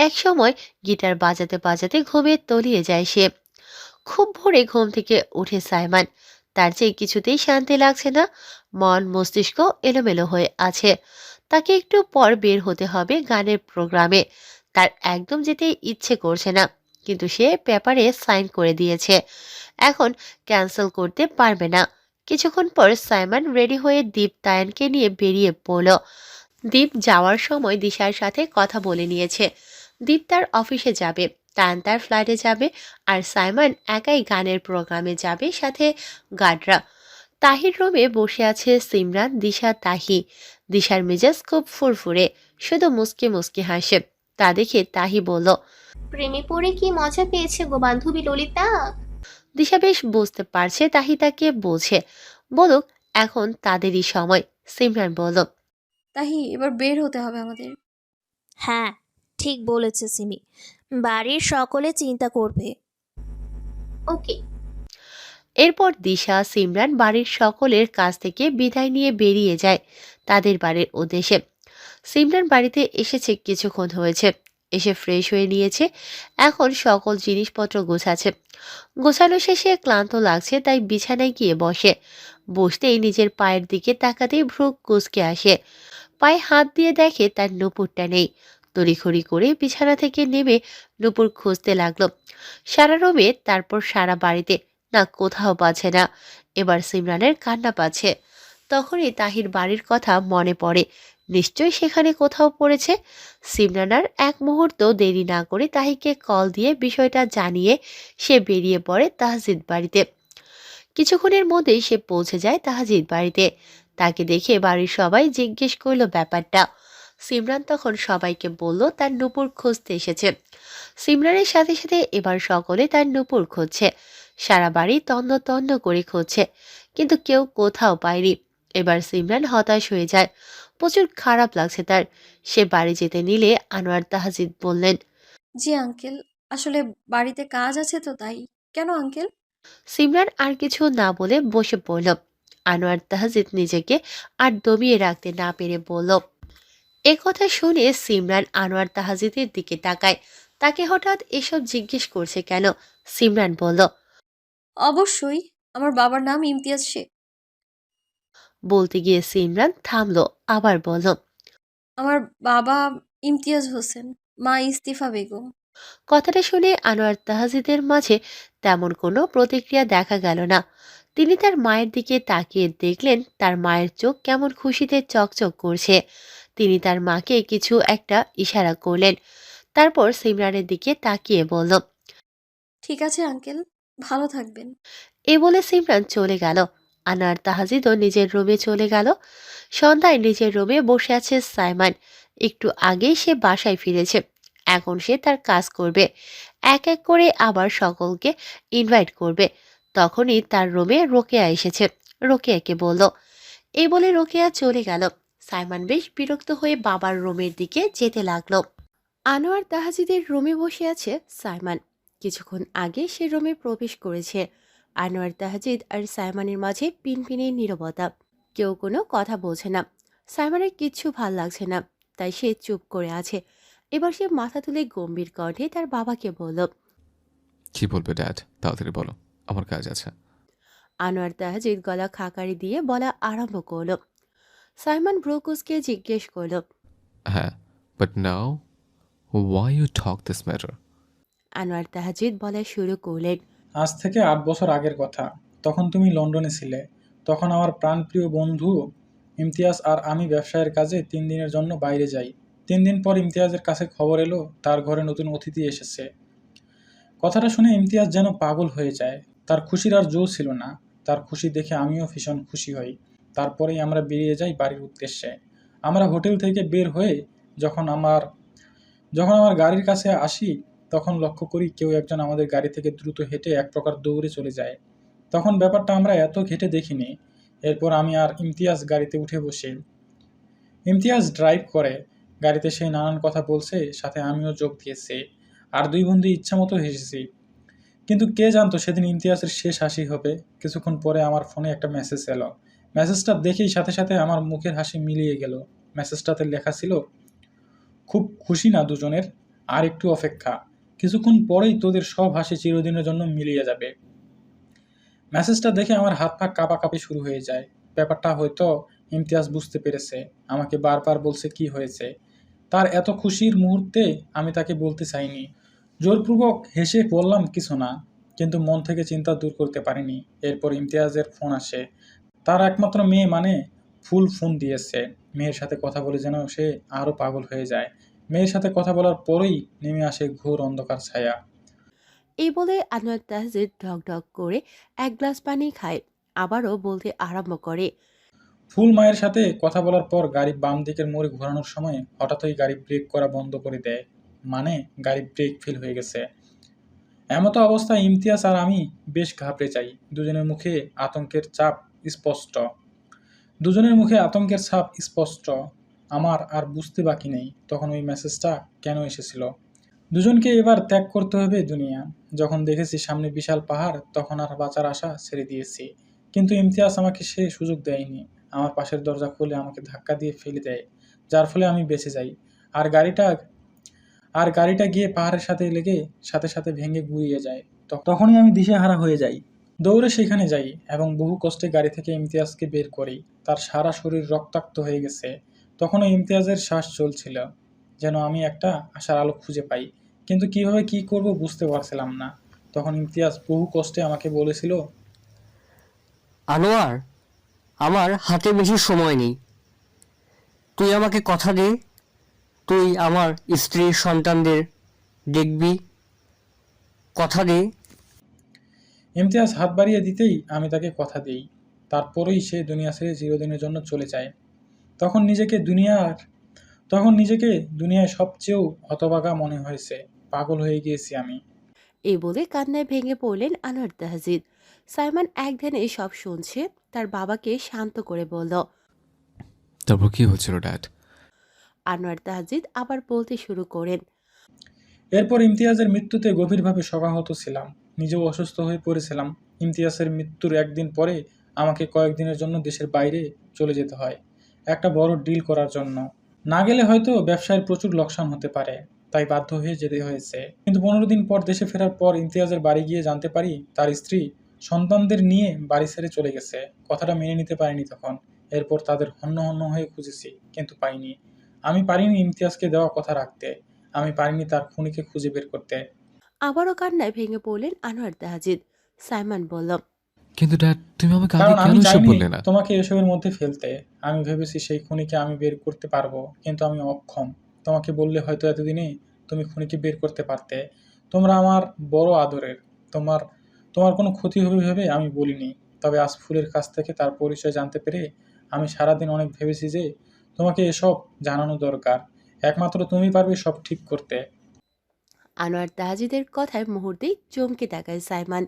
Speaker 2: এক সময় গিটার বাজাতে বাজাতে ঘুমে তলিয়ে যায় সে। খুব ভোরে ঘুম থেকে উঠে সাইমন। তার যে কিছুতেই শান্তি লাগছে না। মন মস্তিষ্ক এলোমেলো হয়ে আছে। তাকে একটু পর বের হতে হবে গানের প্রোগ্রামে। তার একদম যেতে ইচ্ছে করছে না, কিন্তু সে পেপারে সাইন করে দিয়েছে। এখন ক্যান্সেল করতে পারবে না। কিছুক্ষণ পর সাইমন রেডি হয়ে দীপ তায়ানকে নিয়ে বেরিয়ে পড়ল। দীপ যাওয়ার সময় দিশার সাথে কথা বলে নিয়েছে। দীপ তার অফিসে যাবে, তায়ান তার ফ্লাইটে যাবে, আর সাইমন একাই গানের প্রোগ্রামে যাবে, সাথে গার্ডরা। তাহির রুমে বসে আছে সিমরান, দিশা, তাহি। দিশার মেজাজ খুব ফুরফুরে, শুধু মুসকে মুসকে হাসে। তা দেখে তাহি বলল,
Speaker 8: প্রেমে পড়ে কি মজা পেয়েছে গো বান্ধবী ললিতা?
Speaker 2: দিশা বেশ বুঝতে পারছে তাহি তাকে বোঝে। বলুক, এখন তাদেরই সময়। সিমরান বলল,
Speaker 7: তাহি, এবার বের হতে হবে আমাদের।
Speaker 9: হ্যাঁ, ঠিক বলেছে সিমি। বাড়ির সকলে চিন্তা করবে।
Speaker 8: ওকে।
Speaker 2: এরপর দিশা সিমরান বাড়ির সকলের কাছ থেকে বিদায় নিয়ে বেরিয়ে যায় তাদের বাড়ির উদ্দেশ্যে। সিমরান বাড়িতে এসেছে কিছুক্ষণ হয়েছে। এসে ফ্রেশ হয়ে নিয়েছে। এখন সকল জিনিসপত্র গোছাচ্ছে। গোছানো শেষে ক্লান্ত লাগছে, তাই বিছানায় গিয়ে বসে। বসতেই নিজের পায়ের দিকে তাকাতেই ভ্রু কুঁচকে আসে। পায়ে হাত দিয়ে দেখে তার নুপুরটা নেই। তড়িঘড়ি করে বিছানা থেকে নেমে নুপুর খুঁজতে লাগলো সারা রুমে, তারপর সারা বাড়িতে। না, কোথাও পাচ্ছে না। এবার সিমরানের কান্না পাচ্ছে। তখনই তাহির বাড়ির কথা মনে পড়ে। নিশ্চয়ই সেখানে কোথাও পড়েছে। সিমরান আর এক মুহূর্ত দেরি না করে তাহিকে কল দিয়ে বিষয়টা জানিয়ে সে বেরিয়ে পড়ে তাহজিদ বাড়িতে। কিছুক্ষণের মধ্যেই সে পৌঁছে যায় তাহজিদ বাড়িতে। তাকে দেখে বাড়ির সবাই জিজ্ঞেস করলো ব্যাপারটা। সিমরান তখন সবাইকে বলল তার নুপুর খুঁজতে এসেছে। সিমরানের সাথে সাথে এবার সকলে তার নুপুর খুঁজছে। সারা বাড়ি তন্ন তন্ন করে খুঁজছে, কিন্তু কেউ কোথাও পায়নি। এবার সিমরান হতাশ হয়ে যায়। প্রচুর খারাপ লাগছে তার। সে বাড়ি যেতে নিলে আনোয়ার তাহজিদ বললেন,
Speaker 7: জি আঙ্কেল, আসলে বাড়িতে কাজ আছে তো তাই। কেন আঙ্কেল?
Speaker 2: সিমরান আর কিছু না বলে বসে পড়ল। আনোয়ার তাহজিদ নিজেকে আর দমিয়ে রাখতে না পেরে বলল, এ কথা শুনে সিমরান আনোয়ার তাহজিদের দিকে তাকায়। তাকে হঠাৎ এসব জিজ্ঞেস করছে কেন? সিমরান বলল,
Speaker 7: অবশ্যই, আমার বাবার নাম ইমতিয়াজ শেখ।
Speaker 2: বলতে গিয়ে সিমরান থামলো, আবার বলল,
Speaker 7: আমার বাবা ইমতিয়াজ হোসেন, মা ইস্তিফা বেগম।
Speaker 2: কথাটা শুনে আনোয়ার তাহজিদের মাঝে তেমন কোনো প্রতিক্রিয়া দেখা গেল না। তিনি তার মায়ের দিকে তাকিয়ে দেখলেন তার মায়ের চোখ কেমন খুশিতে চকচক করছে। তিনি তার মাকে কিছু একটা ইশারা করলেন। তারপর সিমরানের দিকে তাকিয়ে বলল,
Speaker 7: ঠিক আছে আঙ্কেল, ভালো থাকবেন।
Speaker 2: এ বলে সিমরান চলে গেল। আনোয়ার তাহাজিদও নিজের রুমে চলে গেল। সন্ধ্যায় নিজের রুমে বসে আছে সাইমান। একটু আগেই সে বাসায় ফিরেছে। এখন সে তার কাজ করবে, এক এক করে আবার সকলকে ইনভাইট করবে। তখনই তার রুমে রোকেয়া এসেছে। রোকেয়াকে বলল, এই বলে রোকেয়া চলে গেল। সাইমান বেশ বিরক্ত হয়ে বাবার রুমের দিকে যেতে লাগলো। আনোয়ার তাহাজিদের রুমে বসে আছে সাইমান। কিছুক্ষণ আগে সে রুমে প্রবেশ করেছে। আনোয়ার তাহাজিদ আর সাইমানের মাঝে পিনপিনে নীরবতা। কেউ কোনো কথা বলছে না। সাইমানের কিচ্ছু ভাল লাগছে না, তাই সে চুপ করে আছে। এবার সে মাথা তুলে গম্ভীর কণ্ঠে তার বাবাকে বলল।
Speaker 5: কি বলবে ড্যাড? তাড়াতাড়ি বলো, আমার কাজ আছে।
Speaker 2: আনোয়ার তাহাজিদ গলা খাকারি দিয়ে বলা আরম্ভ করল। সাইমান ব্রোকুসকে জিজ্ঞেস করল।
Speaker 5: হ্যাঁ, but now why you talk this matter?
Speaker 2: Anwar Tahajid বলা শুরু করলেন।
Speaker 10: আজ থেকে 8 বছর আগের কথা। তখন তুমি লন্ডনে ছিলে। তখন আমার প্রাণপ্রিয় বন্ধু ইমতিয়াজ আর আমি ব্যবসায়ের কাজে 3 দিনের জন্য বাইরে যাই। 3 দিন পর ইমতিয়াজের কাছে খবর এলো তার ঘরে নতুন অতিথি এসেছে। কথাটা শুনে ইমতিয়াজ যেন পাগল হয়ে যায়। তার খুশির আর জো ছিল না। তার খুশি দেখে আমিও ভীষণ খুশি হই। তারপরেই আমরা বেরিয়ে যাই বাড়ির উদ্দেশ্যে। আমরা হোটেল থেকে বের হয়ে যখন আমার যখন আমার গাড়ির কাছে আসি, তখন লক্ষ্য করি কেউ একজন আমাদের গাড়ি থেকে দ্রুত হেঁটে এক প্রকার দৌড়ে চলে যায়। তখন ব্যাপারটা আমরা এত ঘেঁটে দেখিনি। এরপর আমি আর ইমতিয়াজ গাড়িতে উঠে বসি। ইমতিয়াজ ড্রাইভ করে। গাড়িতে সে নানান কথা বলছে, সাথে আমিও যোগ দিয়েছি। আর দুই বন্ধু ইচ্ছামতো হেসেছি। কিন্তু কে জানতো সেদিন ইমতিয়াজের শেষ হাসি হবে। কিছুক্ষণ পরে আমার ফোনে একটা মেসেজ এলো। মেসেজটা দেখেই সাথে সাথে আমার মুখের হাসি মিলিয়ে গেল। মেসেজটাতে লেখা ছিল, খুব খুশি না দুজনের? আর একটু অপেক্ষা, কিছুক্ষণ পরেই তোদের সব হাসি চিরদিনের জন্য মিলিয়ে যাবে। মেসেজটা দেখে আমার হাত পা কাঁপাকাঁপি শুরু হয়ে যায়। ব্যাপারটা হয়তো ইমতিয়াজ বুঝতে পেরেছে। আমাকে বারবার বলছে কি হয়েছে। তার এত খুশির মুহূর্তে আমি তাকে বলতে চাইনি। জোরপূর্বক হেসে বললাম কিছু না, কিন্তু মন থেকে চিন্তা দূর করতে পারিনি। এরপর ইমতিয়াজের ফোন আসে। তার একমাত্র মেয়ে মানে ফুল ফোন দিয়েছে। মেয়ের সাথে কথা বলে যেন সে আরও পাগল হয়ে যায়। মেয়ের সাথে কথা বলার পরেই নেমে আসে ঘোর অন্ধকার ছায়া।
Speaker 2: এই বলে আনোয়ার তাহজিদ ঢক ঢক করে এক গ্লাস পানি খায়। আবারও বলতে আরম্ভ করে।
Speaker 10: ফুল মায়ের সাথে কথা বলার পর গাড়ি বাম দিকের মোড়ে ঘোরানোর সময় হঠাৎই গাড়ি ব্রেক করা বন্ধ করে দেয়। মানে গাড়ি ব্রেক ফেল হয়ে গেছে। এমতো অবস্থায় ইমতিয়াজ আর আমি বেশ ঘাবড়ে যাই। দুজনের মুখে আতঙ্কের ছাপ স্পষ্ট। আমার আর বুঝতে বাকি নেই তখন ওই মেসেজটা কেন এসেছিল। দুজনকে এবার ত্যাগ করতে হবে দুনিয়া। যখন দেখেছি সামনে বিশাল পাহাড়, তখন আর বাঁচার আশা ছেড়ে দিয়েছি। কিন্তু ইমতিয়াজ আমাকে সে সুযোগ দেয়নি। আমার পাশের দরজা খুলে আমাকে ধাক্কা দিয়ে ফেলে দেয়, যার ফলে আমি বেঁচে যাই। আর গাড়িটা গিয়ে পাহাড়ের সাথে লেগে সাথে সাথে ভেঙে গুঁড়িয়ে যায়। তখনই আমি দিশেহারা হয়ে যাই। দৌড়ে সেখানে যাই এবং বহু কষ্টে গাড়ি থেকে ইমতিয়াজকে বের করি। তার সারা শরীর রক্তাক্ত হয়ে গেছে। তখনও ইমতিয়াজের শ্বাস চলছিল, যেন আমি একটা আশার আলো খুঁজে পাই। কিন্তু কিভাবে কি করব বুঝতে পারছিলাম না। তখন ইমতিয়াজ বহু কষ্টে আমাকে বলেছিল,
Speaker 11: আনোয়ার, আমার হাতে বেশি সময় নেই। তুই আমাকে কথা দে, তুই আমার স্ত্রী সন্তানদের দেখবি। কথা দে।
Speaker 10: ইমতিয়াজ হাত বাড়িয়ে দিতেই আমি তাকে কথা দিই। তারপরেই সে দুনিয়া ছেড়ে চিরদিনের জন্য চলে যায়। তখন নিজেকে দুনিয়ায় সবচেয়েও হতভাগা মনে হয়েছে। পাগল হয়ে গিয়েছি আমি।
Speaker 2: এই বলে কান্নায় ভেঙে পড়লেন আনোয়ার তাহজিদ। সাইমান এক ধ্যানে সব শুনছে। তার বাবাকে শান্ত করে বলল।
Speaker 5: তারপর কি হচ্ছিল ড্যাড?
Speaker 2: আনোয়ার তাহজিদ আবার বলতে শুরু করেন।
Speaker 10: এরপর ইমতিয়াজের মৃত্যুতে গভীরভাবে শোকাহত ছিলাম। নিজেও অসুস্থ হয়ে পড়েছিলাম। ইমতিয়াজের মৃত্যুর একদিন পরে আমাকে কয়েকদিনের জন্য দেশের বাইরে চলে যেতে হয়, একটা বড় ডিল করার জন্য। না গেলে হয়তো ব্যবসায় প্রচুর লোকসান হতে পারে, তাই বাধ্য হয়ে যেতে হয়েছে। কিন্তু 15 দিন পর দেশে ফেরার পর ইমতিয়াজের বাড়ি গিয়ে জানতে পারি তার স্ত্রী সন্তানদের নিয়ে বাড়ি ছেড়ে চলে গেছে। কথাটা মেনে নিতে পারিনি তখন। এরপর তাদের হন্য হন্য হয়ে খুঁজেছি, কিন্তু পাইনি। আমি পারিনি ইমতিয়াজকে দেওয়া কথা রাখতে। আমি পারিনি তার খুনিকে খুঁজে বের করতে।
Speaker 2: আবারও কান্নায় ভেঙে পড়লেন আনোয়ার তাহজিদ। সাইমান বলল।
Speaker 5: কিন্তু ড্যাড, তুমি আমাকে আগে
Speaker 10: কারণ
Speaker 5: কেন
Speaker 10: আমি
Speaker 5: এসব
Speaker 10: চাইনি
Speaker 5: বললে না?
Speaker 10: তোমাকে এসবের মধ্যে ফেলতে। আমি ভেবেছি সেই খুনিকে আমি বের করতে পারবো, কিন্তু আমি অক্ষম। তোমাকে বললে হয়তো এতদিনে তুমি খুনিকে বের করতে পারতে। তোমরা আমার বড় আদরের। তোমার তোমার কোনো ক্ষতি হবে ভেবে আমি বলিনি। তবে আজ ফুলের কাছ থেকে তার পরিচয় জানতে পেরে আমি সারাদিন অনেক ভেবেছি যে তোমাকে এসব জানানো দরকার। একমাত্র তুমি পারবে সব ঠিক করতে।
Speaker 2: আনোয়ার তাহাজিদের কথায় মুহূর্তেই চমকে তাকায় সাইমান।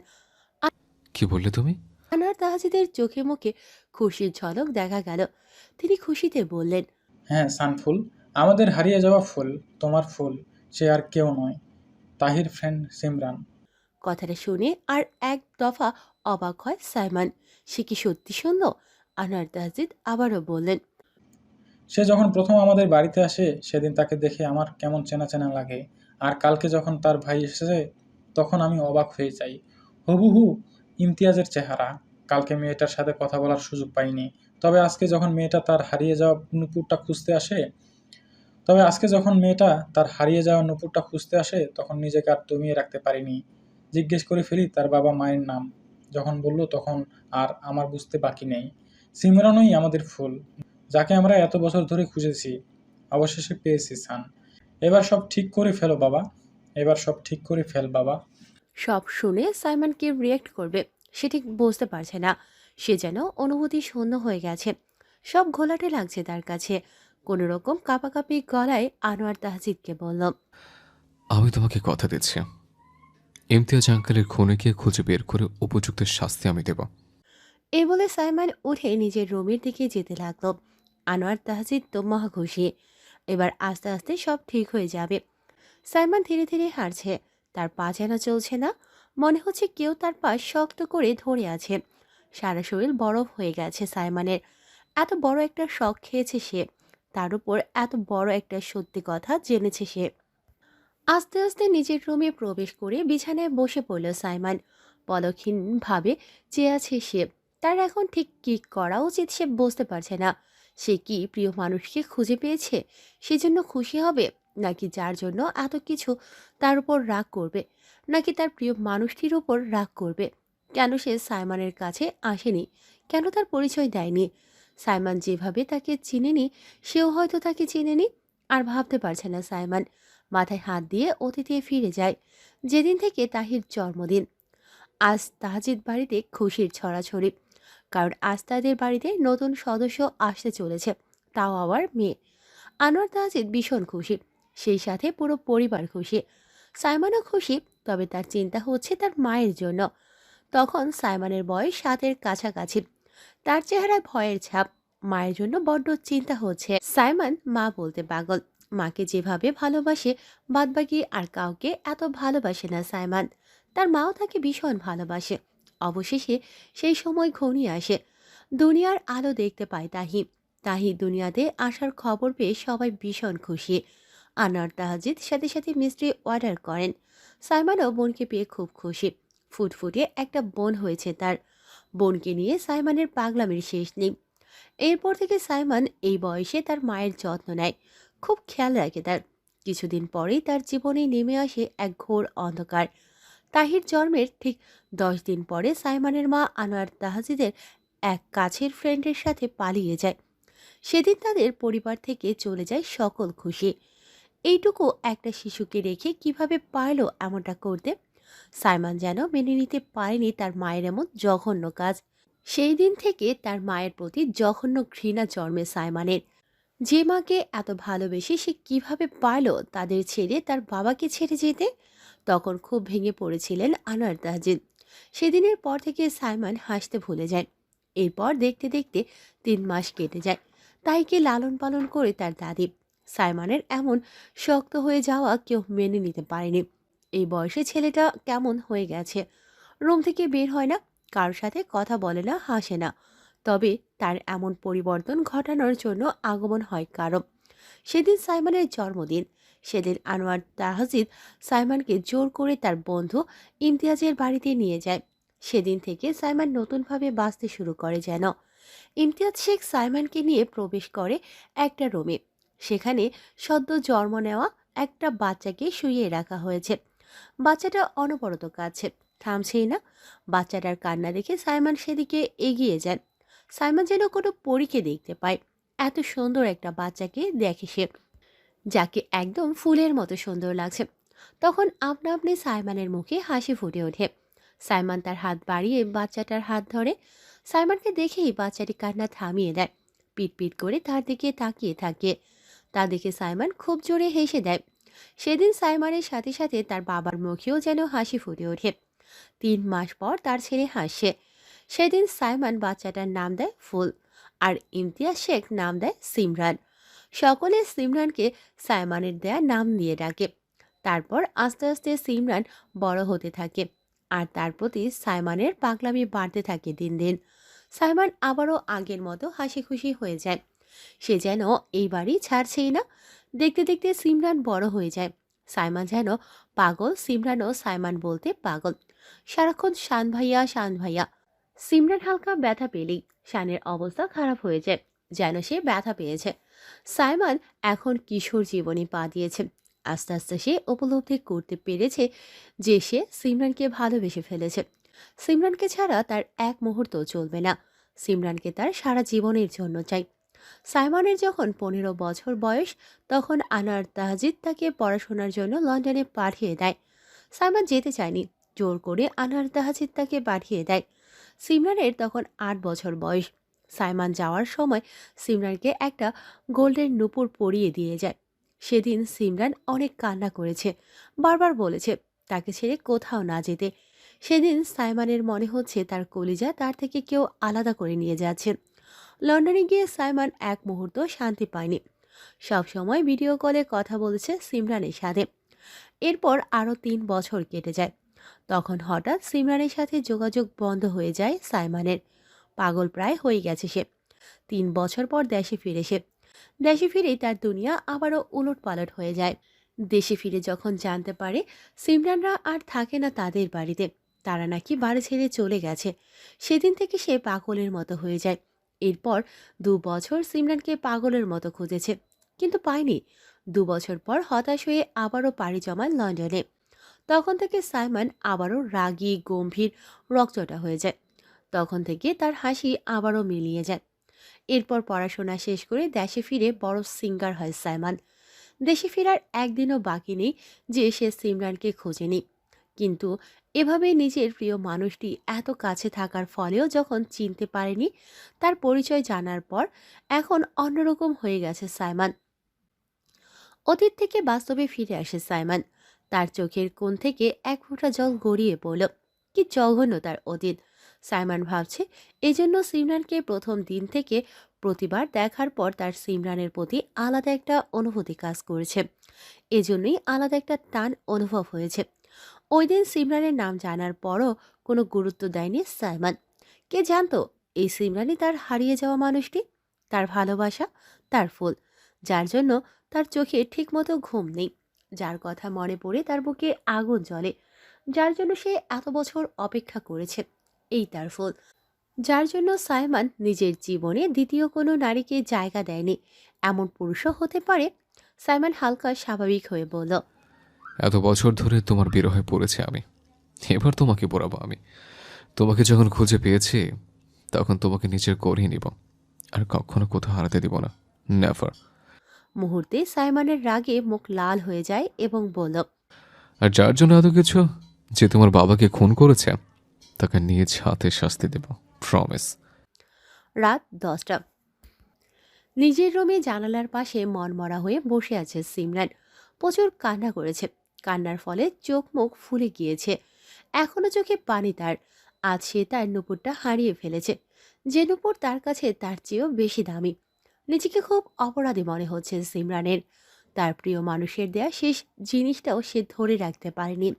Speaker 5: কি বললে তুমি?
Speaker 2: আনোয়ার তাহাজিদের চোখে মুখে খুশির ঝলক দেখা গেল। তিনি খুশিতে বললেন,
Speaker 10: হ্যাঁ সানফুল, আমাদের হারিয়ে যাওয়া ফুল, তোমার ফুল, সে আর কেউ নয়, তাহির ফ্রেন্ড সিমরান।
Speaker 2: কথাটা শুনে আর এক দফা অবাক হয় সাইমান। সে কি সত্যি শুনল? আনোয়ার তাহাজিদ আবারও বললেন,
Speaker 10: সে যখন প্রথম আমাদের বাড়িতে আসে সেদিন তাকে দেখে আমার কেমন চেনা চেনা লাগে। আর কালকে যখন তার ভাই এসেছে তখন আমি অবাক হয়ে যাই। হুবহু ইমতিয়াজের চেহারা। কালকে মেয়েটার সাথে কথা বলার সুযোগ পাইনি। তবে আজকে যখন মেয়েটা তার হারিয়ে যাওয়া নুপুরটা খুঁজতে আসে তখন নিজেকে আর দমিয়ে রাখতে পারিনি। জিজ্ঞেস করে ফেলি তার বাবা মায়ের নাম। যখন বলল তখন আর আমার বুঝতে বাকি নেই। সিমরানই আমাদের ফুল, যাকে আমরা এত বছর ধরে খুঁজেছি। অবশেষে পেয়েছি সান। এবার সব ঠিক করে ফেলো বাবা, এবার সব ঠিক করে ফেল বাবা।
Speaker 2: সব শুনে সাইমন কি রিয়েক্ট করবে সে ঠিক বুঝতে পারছে না। সে যেন অনুভূতি শূন্য হয়ে গেছে। সব ঘোলাটে লাগছে তার কাছে। কোনো রকম কাঁপাকাঁপি গলায় আনোয়ার তাহজিদকে বলল,
Speaker 5: আমি তোমাকে কথা দিচ্ছি, ইমতিয়াজ আঙ্কেলের খুনিকে খুঁজে বের করে উপযুক্ত শাস্তি আমি দেব।
Speaker 2: এই বলে সাইমন উঠে নিজের রুমের দিকে যেতে লাগলো। আনোয়ার তাহজিদ তো মহা খুশি। এবার আস্তে আস্তে সব ঠিক হয়ে যাবে। সাইমন ধীরে ধীরে হাঁটছে। তার পা যেন চলছে না। মনে হচ্ছে কেউ তার পা শক্ত করে ধরে আছে। সারা শরীর বরফ হয়ে গেছে সাইমনের। এত বড় একটা শখ খেয়েছে সে। তার উপর এত বড় একটা সত্যি কথা জেনেছে সে। আস্তে আস্তে নিজের রুমে প্রবেশ করে বিছানায় বসে পড়ল সাইমন। পলকহীন ভাবে চেয়ে আছে সে। তার এখন ঠিক কি করা উচিত সে বুঝতে পারছে না। সে কি প্রিয় মানুষকে খুঁজে পেয়েছে সেজন্য খুশি হবে, নাকি যার জন্য এত কিছু তার উপর রাগ করবে, নাকি তার প্রিয় মানুষটির উপর রাগ করবে? কেন সে সাইমনের কাছে আসেনি? কেন তার পরিচয় দেয়নি? সাইমন যেভাবে তাকে চিনেনি সেও হয়তো তাকে চিনেনি। আর ভাবতে পারছে না সাইমন। মাথায় হাত দিয়ে অতীতে ফিরে যায়। যেদিন থেকে তাহির জন্মদিন। আজ তাহাজিদ বাড়িতে খুশির ছড়াছড়ি। কারণ আজ তাদের বাড়িতে নতুন সদস্য আসতে চলেছে, তাও আবার মেয়ে। আনোয়ার তাহাজিদ ভীষণ খুশি। সেই সাথে পুরো পরিবার খুশি। সাইমনও খুশি, তবে তার চিন্তা হচ্ছে তার মায়ের জন্য। তখন সাইমনের বয়স 7-এর কাছাকাছি। তার চেহারায় ভয়ের ছাপ। মায়ের জন্য বড্ড চিন্তা হচ্ছে। সাইমন মা বলতে পাগল। মাকে যেভাবে ভালোবাসে বাদবাকি আর কাউকে এত ভালোবাসে না সাইমন। তার মাও তাকে ভীষণ ভালোবাসে। অবশেষে সেই সময় ঘনিয়ে আসে। দুনিয়ার আলো দেখতে পায় তাহি। তাহি দুনিয়াতে আসার খবর পেয়ে সবাই ভীষণ খুশি। আনোয়ার তাহাজিদ সাথে সাথে মিষ্টি অর্ডার করেন। সাইমনও বোনকে পেয়ে খুব খুশি। ফুটফুটে একটা বোন হয়েছে তার। বোনকে নিয়ে সাইমনের পাগলামির শেষ নেই। এরপর থেকে সাইমন এই বয়সে তার মায়ের যত্ন নেয়, খুব খেয়াল রাখে তার। কিছুদিন পরেই তার জীবনে নেমে আসে এক ঘোর অন্ধকার। তাহির জন্মের ঠিক 10 দিন পরে সাইমনের মা আনোয়ার তাহাজিদের এক কাছের ফ্রেন্ডের সাথে পালিয়ে যায়। সেদিন তাদের পরিবার থেকে চলে যায় সকল খুশি। এইটুকু একটা শিশুকে রেখে কিভাবে পারলো এমনটা করতে? সাইমন যেন মেনে নিতে পারেনি তার মায়ের এমন জঘন্য কাজ। সেই দিন থেকে তার মায়ের প্রতি জঘন্য ঘৃণা জন্মে সাইমনের। যে মাকে এত ভালোবেসে সে কিভাবে পারলো তাদের ছেড়ে তার বাবাকে ছেড়ে যেতে? তখন খুব ভেঙে পড়েছিলেন আনোয়ার তাহজিদ। সেদিনের পর থেকে সাইমন হাসতে ভুলে যায়। এরপর দেখতে দেখতে 3 মাস কেটে যায়। তাইকে লালন পালন করে তার দাদি। সাইমনের এমন শক্ত হয়ে যাওয়া কেউ মেনে নিতে পারেনি। এই বয়সে ছেলেটা কেমন হয়ে গেছে। রুম থেকে বের হয় না, কারোর সাথে কথা বলে না, হাসে না। তবে তার এমন পরিবর্তন ঘটানোর জন্য আগমন হয় কারো। সেদিন সাইমনের জন্মদিন। সেদিন আনোয়ার তাহজিদ সাইমনকে জোর করে তার বন্ধু ইমতিয়াজের বাড়িতে নিয়ে যায়। সেদিন থেকে সাইমন নতুনভাবে বাঁচতে শুরু করে যেন। ইমতিয়াজ শেখ সাইমনকে নিয়ে প্রবেশ করে একটা রুমে। সেখানে সদ্য জন্ম নেওয়া একটা বাচ্চাকে শুইয়ে রাখা হয়েছে। বাচ্চাটা অনবরত কাঁদছে, থামছেই না। বাচ্চাটার কান্না দেখে সাইমন সেদিকে এগিয়ে যান। সাইমন যেন কোনো পরীকে দেখতে পায়। এত সুন্দর একটা বাচ্চাকে দেখে সে। যাকে একদম ফুলের মতো সুন্দর লাগছে। তখন আপনা আপনি সাইমনের মুখে হাসি ফুটে ওঠে। সাইমন তার হাত বাড়িয়ে বাচ্চাটার হাত ধরে। সাইমনকে দেখেই বাচ্চাটি কান্না থামিয়ে দেয়, পিট পিট করে তার দিকে তাকিয়ে থাকে। তা দেখে সাইমন খুব জোরে হেসে দেয়। সেদিন সাইমনের সাথে সাথে তার বাবার মুখেও যেন হাসি ফুটে ওঠে। 3 মাস পর তার ছেলে হাসছে। সেদিন সাইমন বাচ্চাটার নাম দেয় ফুল, আর ইমতিয়াজ শেখ নাম দেয় সিমরান। সকলে সিমরানকে সাইমনের দেয়া নাম দিয়ে ডাকে। তারপর আস্তে আস্তে সিমরান বড় হতে থাকে, আর তার প্রতি সাইমনের পাগলামি বাড়তে থাকে দিন দিন। সাইমন আবারও আগের মতো হাসি খুশি হয়ে যায়। সে যেন এই বাড়ি ছাড়ছেই না। দেখতে দেখতে সিমরান বড় হয়ে যায়। সাইমন যেন পাগল, সিমরানও সাইমন বলতে পাগল। সারাক্ষণ শান ভাইয়া শান ভাইয়া। সিমরান হালকা ব্যথা পেলেই শানের অবস্থা খারাপ হয়ে যায়, যেন সে ব্যথা পেয়েছে। সাইমন এখন কিশোর জীবনে পা দিয়েছে। আস্তে আস্তে সে উপলব্ধি করতে পেরেছে যে সে সিমরানকে ভালোবেসে ফেলেছে। সিমরানকে ছাড়া তার এক মুহূর্ত চলবে না। সিমরানকে তার সারা জীবনের জন্য চাই। সাইমনের যখন 15 বছর বয়স, তখন আনার তাহজিদ তাকে পড়াশোনার জন্য লন্ডনে পাঠিয়ে দেয়। সাইমন যেতে চায়নি, জোর করে আনার তাহজিদ তাকে পাঠিয়ে দেয়। সিমরানের তখন 8 বছর বয়স। সাইমন যাওয়ার সময় সিমরানকে একটা গোল্ডেন নুপুর পরিয়ে দিয়ে যায়। সেদিন সিমরান অনেক কান্না করেছে, বারবার বলেছে তাকে ছেড়ে কোথাও না যেতে। সেদিন সাইমনের মনে হচ্ছে তার কলিজা তার থেকে কেউ আলাদা করে নিয়ে যাচ্ছে। লন্ডনে গিয়ে সাইমন এক মুহূর্ত শান্তি পায়নি। সব সময় ভিডিও কলে কথা বলেছে সিমরানের সাথে। এরপর আরও 3 বছর কেটে যায়। তখন হঠাৎ সিমরানের সাথে যোগাযোগ বন্ধ হয়ে যায় সাইমনের। পাগল প্রায় হয়ে গেছে সে। 3 বছর পর দেশে ফিরে সে। দেশে ফিরেই তার দুনিয়া আবারও উলটপালট হয়ে যায়। দেশে ফিরে যখন জানতে পারে সিমরানরা আর থাকে না তাদের বাড়িতে, তারা নাকি বাড়ি ছেড়ে চলে গেছে, সেদিন থেকে সে পাগলের মতো হয়ে যায়। এরপর 2 বছর সিমরানকে পাগলের মতো খুঁজেছে, কিন্তু পায়নি। 2 বছর পর হতাশ হয়ে আবারও পাড়ি জমান লন্ডনে। তখন থেকে সাইমন আবারও রাগী, গম্ভীর, রকচটা হয়ে যায়। তখন থেকে তার হাসি আবারও মিলিয়ে যায়। এরপর পড়াশোনা শেষ করে দেশে ফিরে বড় সিঙ্গার হয় সাইমন। দেশে ফেরার একদিনও বাকি নেই যে সে সিমরানকে খোঁজেনি। কিন্তু এভাবে নিজের প্রিয় মানুষটি এত কাছে থাকার ফলেও যখন চিনতে পারেনি, তার পরিচয় জানার পর এখন অন্যরকম হয়ে গেছে সাইমন। অতীত থেকে বাস্তবে ফিরে আসে সাইমন। তার চোখের কোণ থেকে এক ফোঁটা জল গড়িয়ে পড়ল। কি জঘন্য তার অতীত। সাইমন ভাবছে এজন্য সিমরানকে প্রথম দিন থেকে প্রতিবার দেখার পর তার সিমরানের প্রতি আলাদা একটা অনুভূতি কাজ করেছে। এজন্যই আলাদা একটা টান অনুভব হয়েছে। ওই দিন সিমরানের নাম জানার পরও কোনো গুরুত্ব দেয়নি সাইমন। কে জানতো এই সিমরানই তার হারিয়ে যাওয়া মানুষটি, তার ভালোবাসা, তার ফুল, যার জন্য তার চোখে ঠিকমতো ঘুম নেই, যার কথা মনে পড়ে তার বুকে আগুন জ্বলে, যার জন্য সে এত বছর অপেক্ষা করেছে। এই তার ফুল, যার জন্য সাইমন নিজের জীবনে দ্বিতীয় কোনো নারীকে জায়গা দেয়নি। এমন পুরুষও হতে পারে। সাইমন হালকা স্বাভাবিক হয়ে বলল,
Speaker 5: এত বছর ধরে তোমার বিরহে পড়েছি আমি, এবার তোমাকে পড়াবো আমি। তোমাকে যখন খুঁজে পেয়েছি তখন তোমাকে নিজের করেই নিব, আর কখনো কোথাও হারাতে দিব না, নেভার।
Speaker 2: মুহূর্তে সাইমনের রাগে মুখ লাল হয়ে যায় এবং বলল,
Speaker 5: আর যার জন্য এত কিছু, যে তোমার বাবাকে খুন করেছে, তাকে নিজ হাতে শাস্তি দেব, প্রমিস।
Speaker 2: রাত 10টা। নিজের রুমে জানালার পাশে মনমরা হয়ে বসে আছে সিমরান। প্রচুর কান্না করেছে। কান্নার ফলে চোখ মুখ ফুলে গিয়েছে। এখনো চোখে পানি তার। আজ সে তার নুপুরটা হারিয়ে ফেলেছে, যে নুপুর তার কাছে তার চেয়েও বেশি দামি। নিজেকে খুব অপরাধী মনে হচ্ছে সিমরানের। তার প্রিয় মানুষের দেয়া শেষ জিনিসটাও সে ধরে রাখতে পারেনি।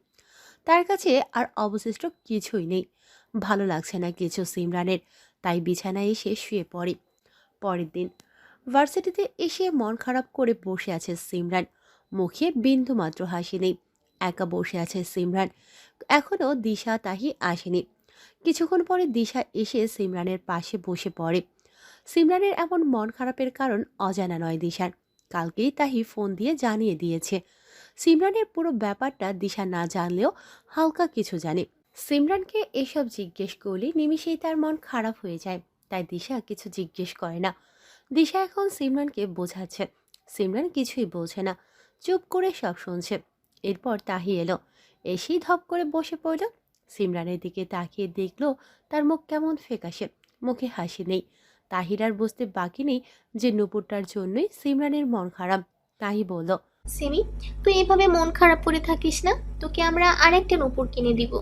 Speaker 2: তার কাছে আর অবশিষ্ট কিছুই নেই। ভালো লাগছে না কিছু সিমরানের, তাই বিছানায় এসে শুয়ে পড়ে। পরের দিন ভার্সিটিতে এসে মন খারাপ করে বসে আছে সিমরান। মুখে বিন্দুমাত্র হাসি নেই। একা বসে আছে সিমরান। এখনো দিশা তাহি আসেনি। কিছুক্ষণ পরে দিশা এসে সিমরানের পাশে বসে পড়ে। সিমরানের এমন মন খারাপের কারণ অজানা নয় দিশার। কালকেই তাহি ফোন দিয়ে জানিয়ে দিয়েছে। সিমরানের পুরো ব্যাপারটা দিশা না জানলেও হালকা কিছু জানে। সিমরানকে এসব জিজ্ঞেস করলে নিমিষেই তার মন খারাপ হয়ে যায়, তাই দিশা কিছু জিজ্ঞেস করে না। দিশা এখন সিমরানকে বোঝাচ্ছে সিমরান কিছুই বলছে না, চুপ করে সব শুনছে। এরপর তাহি এলো, এসেই ধপ করে বসে পড়ল। সিমরানের দিকে তাকিয়ে দেখলো তার মুখ কেমন ফ্যাকাশে, মুখে হাসি নেই। তাহির আর বুঝতে বাকি নেই যে নুপুরটার জন্যই সিমরানের মন খারাপ। তাহি বলল,
Speaker 8: সিমি, তুই এভাবে মন খারাপ করে থাকিস না, তোকে আমরা আরেকটা নূপুর কিনে দিব।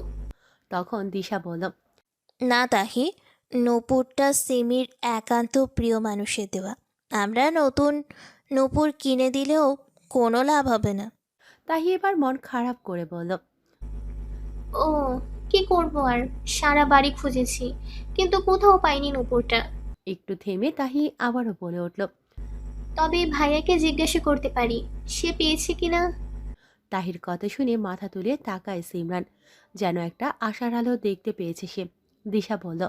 Speaker 2: তখন দিশা বলল,
Speaker 9: না তাহি, নূপুরটা সিমির একান্ত প্রিয় মানুষের দেওয়া। আমরা নতুন নূপুর কিনে দিলেও কোনো লাভ হবে না।
Speaker 2: তাহি এবার মন খারাপ করে বলল,
Speaker 8: ও, কি করব আর, সারা বাড়ি খুঁজেছি কিন্তু কোথাও পাইনি নূপুরটা।
Speaker 2: একটু থেমে তাহি আবারও বলে উঠল।
Speaker 8: তবে ভাইয়াকে জিজ্ঞাসা করতে পারি সে পেয়েছে কিনা।
Speaker 2: তাহির কথা শুনে মাথা তুলে তাকায় সিমরান, যেন একটা আশার আলো দেখতে পেয়েছে সে। দিশা বলল,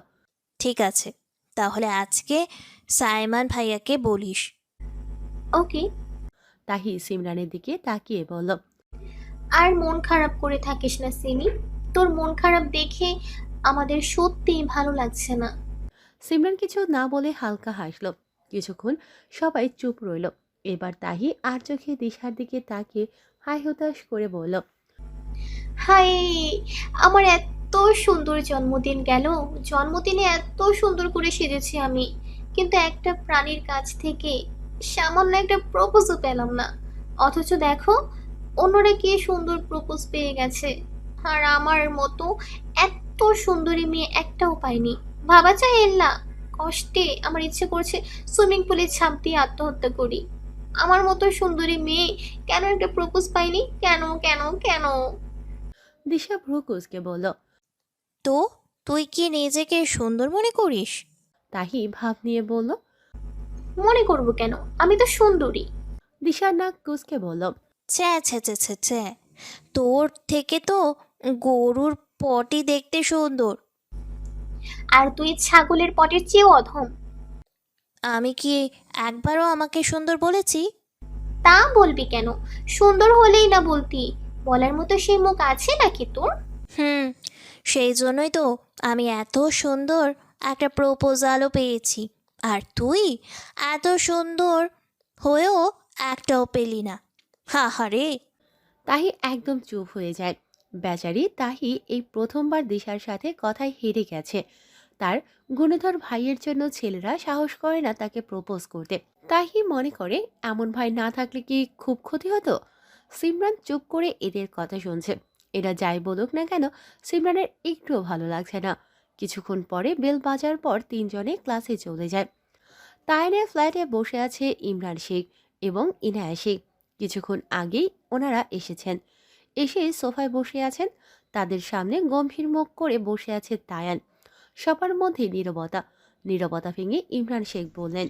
Speaker 9: ঠিক আছে, তাহলে আজকে সাইমান ভাইয়াকে বলিস।
Speaker 8: ওকে।
Speaker 2: তাহি সিমরানের দিকে তাকিয়ে বলল,
Speaker 8: আর মন খারাপ করে থাকিস না সিমি, তোর মন খারাপ দেখে আমাদের সত্যিই ভালো লাগছে না।
Speaker 2: সিমরান কিছু না বলে হালকা হাসল। কিছুক্ষণ সবাই চুপ রইল। এবার তাহি আর চোখে দিশার দিকে তাকিয়ে হাই হতাশ করে বলল,
Speaker 8: হাই, আমার এত সুন্দর জন্মদিন গেল, জন্মদিনে এত সুন্দর করে সেজেছি আমি, কিন্তু একটা প্রাণীর কাছ থেকে সামান্য একটা প্রপোজও পেলাম না। অথচ দেখো, অন্যরা কি সুন্দর প্রপোজ পেয়ে গেছে, আর আমার মতো এত সুন্দরী মেয়ে একটাও পাইনি। ভাবা যায় এল্লা, কষ্টে আমার ইচ্ছে করছে সুইমিং পুলে ঝাঁপ দিয়ে আত্মহত্যা করি। আমার মতো সুন্দরী মেয়ে কেন একটা প্রপোজ পাইনি, কেন কেন কেন?
Speaker 2: দিশা ভ্রু কুঁচকে বলল,
Speaker 9: তো তুই কি নিজেকে সুন্দর মনে করিস?
Speaker 2: তাহি ভাব নিয়ে বলল।
Speaker 8: মনে করব কেন, আমি তো সুন্দরী।
Speaker 2: দিশার নাক কুঁচকে বলল,
Speaker 9: ছ্যা ছ্যা ছ্যা ছ্যা ছ্যা, তোর থেকে তো গরুর পটি দেখতে সুন্দর।
Speaker 8: আর তুই ছাগলের পটের চেয়েও অধম।
Speaker 9: আমি কি একবারও আমাকে সুন্দর বলেছি?
Speaker 8: তা বলবি কেন, সুন্দর হলেই না বলতি, বলার মতো সেই মুখ আছে নাকি তোর?
Speaker 9: হুম, সেই জন্যই তো আমি এত সুন্দর একটা প্রপোজালও পেয়েছি, আর তুই এত সুন্দর হয়েও একটাও পেলি না। হা হা রে।
Speaker 2: তাহি একদম চুপ হয়ে যায়। বেচারি তাহি এই প্রথমবার দিশার সাথে কথায় হেরে গেছে। তার গুণধর ভাইয়ের জন্য ছেলেরা সাহস করে না তাকে প্রপোজ করতে। তাহি মনে করে এমন ভাই না থাকলে কি খুব ক্ষতি হতো। সিমরান চুপ করে এদের কথা শুনছে। এরা যাই বলুক না কেন, সিমরানের একটুও ভালো লাগছে না। কিছুক্ষণ পরে বেল বাজার পর তিনজনে ক্লাসে চলে যায়। তাইনের ফ্ল্যাটে বসে আছে ইমরান শেখ এবং ইনায়া শেখ। কিছুক্ষণ আগেই ওনারা এসেছেন। এসে সোফায় বসে আছেন। তাদের সামনে গম্ভীর মুখ করে বসে আছে তায়ান। সবার মধ্যে নীরবতা। নীরবতা ভেঙে ইমরান শেখ বললেন,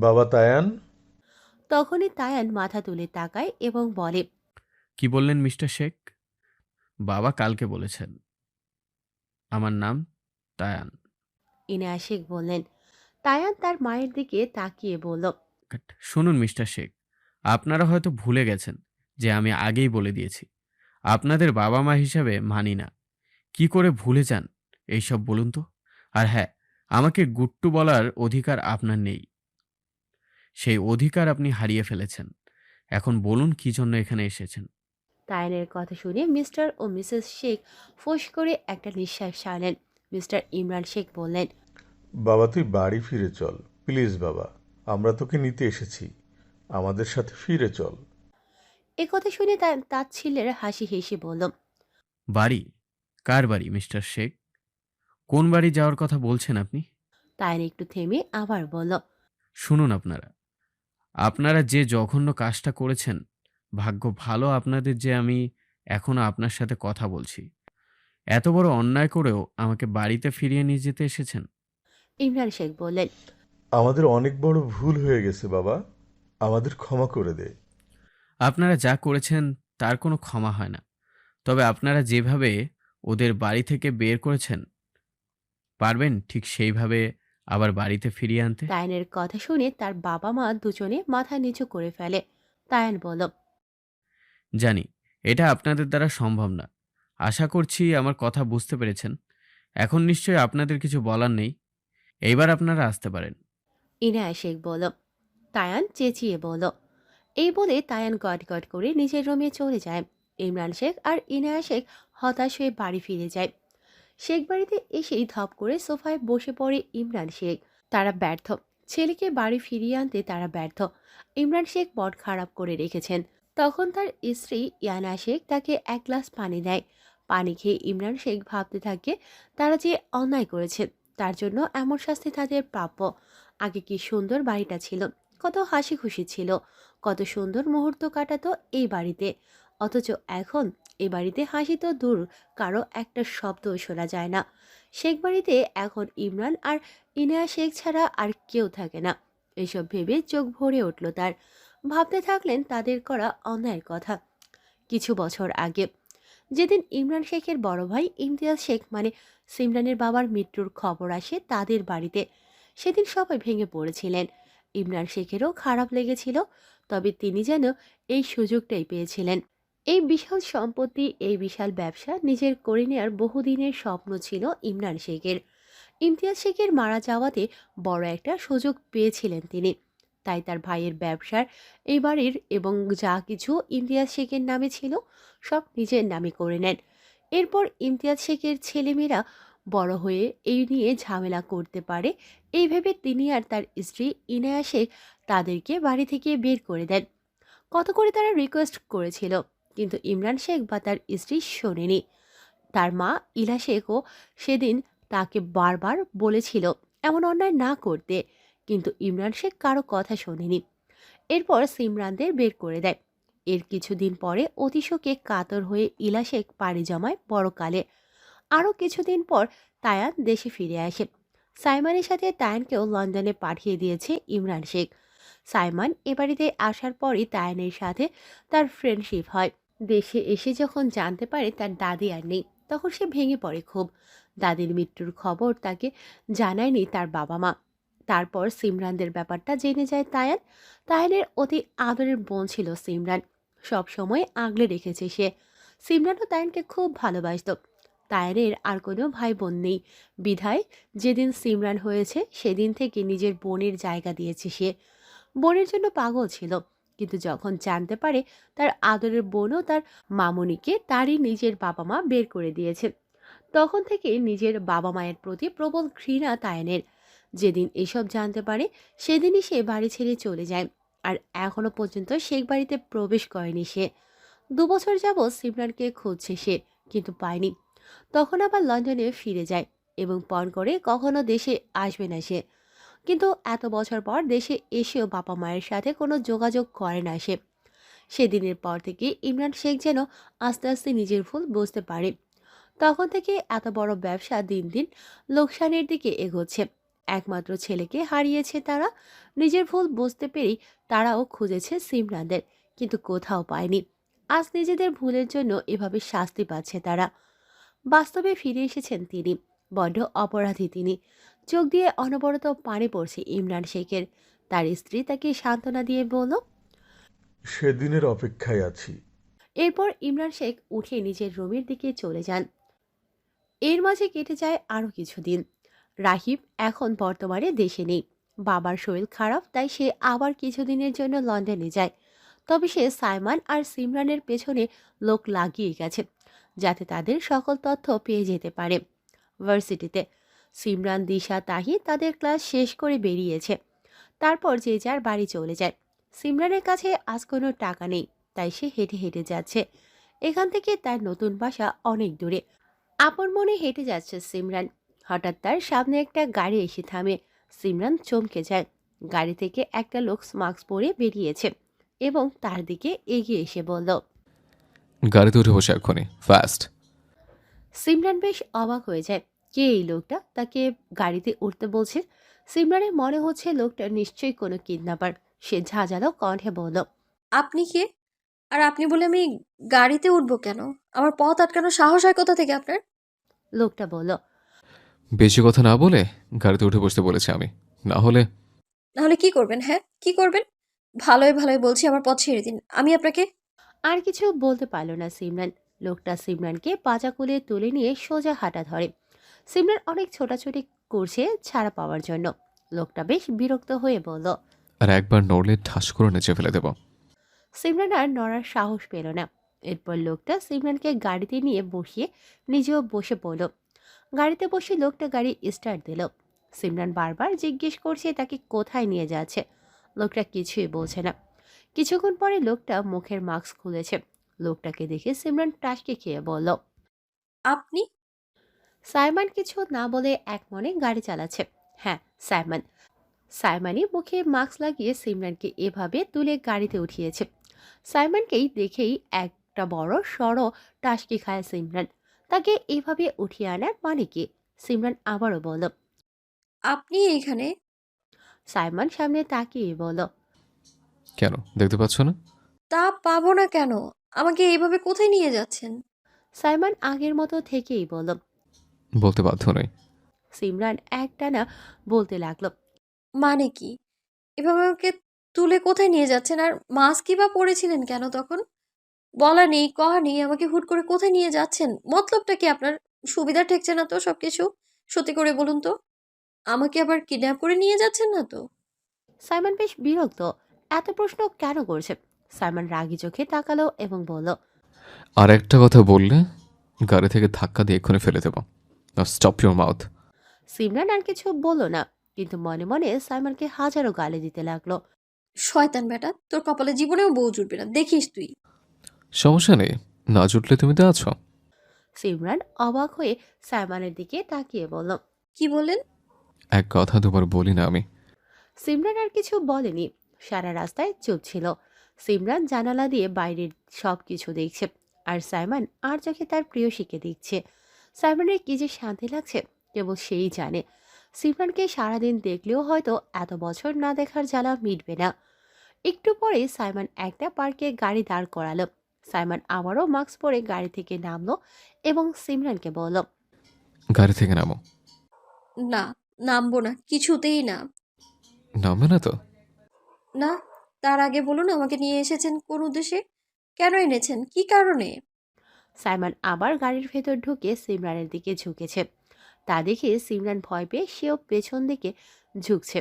Speaker 12: বাবা তায়ান।
Speaker 2: তখনই তায়ান মাথা তুলে তাকায় এবং বলে,
Speaker 4: কি বললেন মিস্টার শেখ? বাবা কালকে বলেছেন। আমার নাম তায়ান।
Speaker 2: ইনায়া শেখ বললেন। তায়ান তার মায়ের দিকে তাকিয়ে বলল,
Speaker 4: শুনুন মিস্টার শেখ, আপনারা হয়তো ভুলে গেছেন যে আমি আগেই বলে দিয়েছি আপনাদের বাবা মা হিসাবে মানি না। কি করে ভুলে যান এইসব বলুন তো? আর হ্যাঁ, আমাকে গুট্টু বলার অধিকার আপনার নেই। সেই অধিকার আপনি হারিয়ে ফেলেছেন। এখন বলুন কি জন্য এখানে এসেছেন?
Speaker 2: তায়ানের কথা শুনে মিস্টার ও মিসেস শেখ ফোঁস করে একটা নিঃশ্বাস ছাড়লেন। মিস্টার ইমরান শেখ বললেন,
Speaker 12: বাবা তুই বাড়ি ফিরে চল প্লিজ বাবা, আমরা তোকে নিতে এসেছি, আমাদের সাথে ফিরে চল।
Speaker 2: এ কথা শুনে তার ছেলের হাসি হেসে বলল,
Speaker 4: বাড়ি? কার বাড়ি মিস্টার শেখ? কোন বাড়ি যাওয়ার কথা বলছেন আপনি?
Speaker 2: তায়ান একটু থেমে আবার বলল,
Speaker 4: শুনুন, আপনারা আপনারা যে জঘন্য কাজটা করেছেন, ভাগ্য ভালো আপনাদের যে আমি এখনো আপনার সাথে কথা বলছি। এত বড় অন্যায় করেও আমাকে বাড়িতে ফিরিয়ে নিয়ে যেতে এসেছেন।
Speaker 2: ইমরান শেখ বললেন,
Speaker 12: আমাদের অনেক বড় ভুল হয়ে গেছে বাবা, আমাদের ক্ষমা করে দে।
Speaker 4: আপনারা যা করেছেন তার কোনো ক্ষমা হয় না। তবে আপনারা যেভাবে ওদের বাড়ি থেকে বের করেছেন, পারবেন ঠিক সেইভাবে আবার বাড়িতে ফিরিয়ে আনতে?
Speaker 2: তায়ানের কথা শুনে তার বাবা মা দুজনে মাথা নিচু করে ফেলে। তায়ান বলল,
Speaker 4: জানি এটা আপনাদের দ্বারা সম্ভব না। আশা করছি আমার কথা বুঝতে পেরেছেন। এখন নিশ্চয়ই আপনাদের কিছু বলার নেই। এইবার আপনারা আসতে পারেন।
Speaker 2: ইনায়া শেখ বলল, তায়ান চেঁচিয়ে বলল। এই বলে তায়ান গট গট করে নিজের রুমে চলে যায়। ইমরান শেখ আর ইনায়া শেখ হতাশ হয়ে বাড়ি ফিরে যায়। শেখ বাড়িতে এসেই ধপ করে সোফায় বসে পড়ে ইমরান শেখ। তারা ব্যর্থ, ছেলেকে বাড়ি ফিরিয়ে আনতে তারা ব্যর্থ। ইমরান শেখ মন খারাপ করে রেখেছেন। তখন তার স্ত্রী ইয়ানা শেখ তাকে এক গ্লাস পানি দেয়। পানি খেয়ে ইমরান শেখ ভাবতে থাকে তারা যে অন্যায় করেছে, তার জন্য এমন শাস্তি তাদের প্রাপ্য। আগে কি সুন্দর বাড়িটা ছিল, কত হাসি খুশি ছিল, কত সুন্দর মুহূর্ত কাটাতো এই বাড়িতে। অথচ এখন এ বাড়িতে হাসি তো দূর, কারো একটা শব্দও শোনা যায় না। শেখ বাড়িতে এখন ইমরান আর ইনায়া শেখ ছাড়া আর কেউ থাকে না। এসব ভেবে চোখ ভরে উঠল তার। ভাবতে থাকলেন তাদের করা অন্যায়ের কথা। কিছু বছর আগে যেদিন ইমরান শেখের বড় ভাই ইমতিয়াজ শেখ মানে সিমরানের বাবার মৃত্যুর খবর আসে তাদের বাড়িতে, সেদিন সবাই ভেঙে পড়েছিলেন। ইমরান শেখেরও খারাপ লেগেছিল, তবে তিনি যেন এই সুযোগটাই পেয়েছিলেন। এই বিশাল সম্পত্তি, এই বিশাল ব্যবসা নিজের করে নেওয়ার বহুদিনের স্বপ্ন ছিল ইমরান শেখের। ইমতিয়াজ শেখের মারা যাওয়াতে বড় একটা সুযোগ পেয়েছিলেন তিনি। তাই তার ভাইয়ের ব্যবসার, এই বাড়ির এবং যা কিছু ইমতিয়াজ শেখের নামে ছিল সব নিজের নামে করে নেন। এরপর ইমতিয়াজ শেখের ছেলেমেয়েরা বড় হয়ে এই নিয়ে ঝামেলা করতে পারে এই ভেবে তিনি আর তার স্ত্রী ইনায়া শেখ তাদেরকে বাড়ি থেকে বের করে দেন। কত করে তারা রিকোয়েস্ট করেছিল, কিন্তু ইমরান শেখ বা তার স্ত্রী শোনেনি। তার মা ইলা শেখও সেদিন তাকে বারবার বলেছিল এমন অন্যায় না করতে, কিন্তু ইমরান শেখ কারো কথা শোনেনি। এরপর সিমরানদের বের করে দেয়। এর কিছুদিন পরে অতিশোকে কাতর হয়ে ইলা শেখ পাড়ি জমায় বড়কালে। আরও কিছুদিন পর তায়ান দেশে ফিরে আসে। সাইমানের সাথে তায়ানকেও লন্ডনে পাঠিয়ে দিয়েছে ইমরান শেখ। সাইমান এ বাড়িতে আসার পরই তায়ানের সাথে তার ফ্রেন্ডশিপ হয়। দেশে এসে যখন জানতে পারে তার দাদি আর নেই, তখন সে ভেঙে পড়ে খুব। দাদির মৃত্যুর খবর তাকে জানায়নি তার বাবা মা। তারপর সিমরানদের ব্যাপারটা জেনে যায় তায়ান। তায়ানের অতি আদরের বোন ছিল সিমরান, সব সময় আগলে রেখেছে সে। সিমরানও তায়ানকে খুব ভালোবাসত। তায়ানের আর কোনো ভাই বোন নেই বিধায় যেদিন সিমরান হয়েছে সেদিন থেকে নিজের বোনের জায়গা দিয়েছে সে। বোনের জন্য পাগল ছিল, কিন্তু যখন জানতে পারে তার আদরের বোনও তার মামুনিকে তারই নিজের বাবা মা বের করে দিয়েছে, তখন থেকে নিজের বাবা মায়ের প্রতি প্রবল ঘৃণা তায়ানের। যেদিন এসব জানতে পারে সেদিনই সে বাড়ি ছেড়ে চলে যায়, আর এখনো পর্যন্ত শেখ বাড়িতে প্রবেশ করেনি সে। 2 বছর যাবৎ সিমরানকে খুঁজছে সে, কিন্তু পায়নি। তখন আবার লন্ডনে ফিরে যায় এবং পণ করে কখনো দেশে আসবে না সে। কিন্তু এত বছর পর দেশে এসেও বাবা মায়ের সাথে কোনো যোগাযোগ করে না সে। সেদিনের পর থেকে ইমরান শেখ যেন আস্তে আস্তে নিজের ভুল বুঝতে পারে। তখন থেকে এত বড় ব্যবসা দিন দিন লোকসানের দিকে এগোচ্ছে। একমাত্র ছেলেকে হারিয়েছে তারা। নিজের ভুল বুঝতে পেরেই তারাও খুঁজেছে সিমরানদের, কিন্তু কোথাও পায়নি। আজ নিজেদের ভুলের জন্য এভাবে শাস্তি পাচ্ছে তারা। বাস্তবে ফিরে এসেছেন তিনি। বড্ড অপরাধী তিনি। চোখ দিয়ে অনবরত পানি পড়ছে ইমরান শেখের। তার স্ত্রী তাকে সান্ত্বনা দিয়ে বলল,
Speaker 12: সেদিনের অপেক্ষায় আছি।
Speaker 2: এরপর ইমরান শেখ উঠে নিজের রুমের দিকে চলে যান। এর মাঝে কেটে যায় আরও কিছুদিন। রাহিব এখন বর্তমানে দেশে নেই। বাবার শরীর খারাপ, তাই সে আবার কিছুদিনের জন্য লন্ডনে যায়। তবে সে সাইমান আর সিমরানের পেছনে লোক লাগিয়ে গেছে, যাতে তাদের সকল তথ্য পেয়ে যেতে পারে। ভার্সিটিতে সিমরান, দিশা, তাহি তাদের ক্লাস শেষ করে বেরিয়েছে। তারপর যে যার বাড়ি চলে যায়। সিমরানের কাছে আজ কোনো টাকা নেই, তাই সে হেঁটে হেঁটে যাচ্ছে। এখান থেকে তার নতুন বাসা অনেক দূরে। আপন মনে হেঁটে যাচ্ছে সিমরান। হঠাৎ তার সামনে একটা গাড়ি এসে থামে। সিমরান চমকে যায়। গাড়ি থেকে একটা লোক মাস্ক পরে বেরিয়েছে এবং তার দিকে এগিয়ে এসে বলল,
Speaker 5: গাড়িতে উঠে বসে এক্ষুনি, ফাস্ট।
Speaker 2: সিমরান বেশ অবাক হয়ে যায়। কে এই লোকটা তাকে গাড়িতে উঠতে বলছে? সিমরানের মনে হচ্ছে লোকটা নিশ্চয়ই কোনো কিডন্যাপার। সে ঝাঁঝালো কণ্ঠে বলল,
Speaker 7: আপনি কে? আর আপনি বলে আমি গাড়িতে উঠবো কেন? আমার পথ আটকানোর সাহস হয় কোথা থেকে আপনার?
Speaker 2: লোকটা বলল,
Speaker 5: বেশি কথা না বলে গাড়িতে উঠে বসতে বলেছি আমি, না হলে।
Speaker 7: নাহলে কি করবেন? হ্যাঁ, কি করবেন? ভালোই ভালোই বলছি, আমার পথ ছেড়ে দিন। আমি আপনাকে
Speaker 2: আর কিছু বলতে পারল না সিমরান। লোকটা সিমরানকে পাজা কোলে তুলে নিয়ে সোজা হাঁটা ধরে। সিমরান অনেক ছোটাছুটি করছে ছাড়া পাওয়ার জন্য। লোকটা বেশ বিরক্ত হয়ে বলল,
Speaker 5: আর একবার নড়লে ঠাস করে নিচে ফেলে দেব।
Speaker 2: সিমরান আর নড়ার সাহস পেল না। এরপর লোকটা সিমরানকে গাড়িতে নিয়ে বসিয়ে নিজেও বসে পড়ল। গাড়িতে বসে লোকটা গাড়ি স্টার্ট দিল। সিমরান বারবার জিজ্ঞেস করছে তাকে কোথায় নিয়ে যাচ্ছে। লোকটা কিছুই বলছে না। কিছুক্ষণ পরে লোকটা মুখের মাস্ক খুলেছে। লোকটাকে দেখে সিমরান টাসকে খেয়ে বলল,
Speaker 7: আপনি?
Speaker 2: সাইমন কিছু না বলে এক মনে গাড়ি চালাচ্ছে। হ্যাঁ, সাইমন। সাইমনই মুখে মাস্ক লাগিয়ে সিমরানকে এভাবে তুলে গাড়িতে উঠিয়েছে। সাইমনকেই দেখেই একটা বড় সড়ো টাসকি খায় সিমরান। তাকে এভাবে উঠিয়ে আনার মানে কি? সিমরান আবারও বলল।
Speaker 7: আপনি এইখানে?
Speaker 2: সাইমন সামনে তাকিয়ে বলল,
Speaker 5: কেন, দেখতে পাচ্ছ না?
Speaker 7: তা পাবো না কেন? আমাকে এইভাবে কোথায় নিয়ে যাচ্ছেন?
Speaker 2: সাইমন আগের মতো থেকেই বলল।
Speaker 5: বলতে বাধ্য নই।
Speaker 2: সিমরান একটানা বলতে লাগলো,
Speaker 7: মানে কি? এভাবে আমাকে তুলে কোথায় নিয়ে যাচ্ছেন? আর মাস্কই বা পরেছিলেন কেন তখন? বলা নেই, কহা নেই, আমাকে হুট করে কোথায় নিয়ে যাচ্ছেন? মতলবটা কি আপনার? সুবিধা ঠেকছে না তো সবকিছু? সত্যি করে বলুন তো। আমাকে আবার কিডন্যাপ করে নিয়ে যাচ্ছেন না তো?
Speaker 2: সাইমন বেশ বিরক্ত। এত প্রশ্ন কেন করছে? সাইমন রাগী চোখে তাকালো এবং বলল,
Speaker 5: আর একটা কথা বললে গাড়ি থেকে ধাক্কা দিয়ে এক্ষুনি ফেলে দেব। Stop your mouth.
Speaker 2: সিমরান আর কিছু বলল না, কিন্তু মনে মনে সাইমনকে হাজারো গালি দিতে লাগলো।
Speaker 7: শয়তান বেটা, তোর কপালে জীবনেও বউ জুটবে না, দেখিস তুই।
Speaker 5: সমস্যা নেই, না জুটলে তুমি তো আছো।
Speaker 2: সিমরান অবাক হয়ে সাইমনের দিকে তাকিয়ে বলল,
Speaker 7: কি বললেন?
Speaker 5: এক কথা দুবার বলি না আমি।
Speaker 2: সিমরান আর কিছু বলেনি। সারা রাস্তায় চুপ ছিল। সিমরান জানালা দিয়ে বাইরের সব কিছু দেখছে, আর সাইমন আর চোখে তার প্রিয়সীকে দেখছে। সাইমনের কি যে শান্তি লাগছে কেবল সেই জানে। সিমরানকে সারাদিন দেখলেও হয়তো এত বছর না দেখার জ্বালা মিটবে না। একটু পরে সাইমন একটা পার্কে গাড়ি দাঁড় করালো। সাইমন আবারও মাস্ক পরে গাড়ি থেকে নামলো এবং সিমরানকে বলল,
Speaker 5: গাড়ি থেকে নামো।
Speaker 7: না, নামবো না, কিছুতেই না।
Speaker 5: নামবে না তো?
Speaker 7: না। তার আগে বলুন, আমাকে নিয়ে এসেছেন কোন উদ্দেশ্যে? কেন এনেছেন? কি কারণে?
Speaker 2: সাইমন আবার গাড়ির ভেতর ঢুকে সিমরানের দিকে ঝুঁকেছে। তা দেখে সিমরান ভয় পেয়ে সেও পেছন দিকে ঝুঁকছে।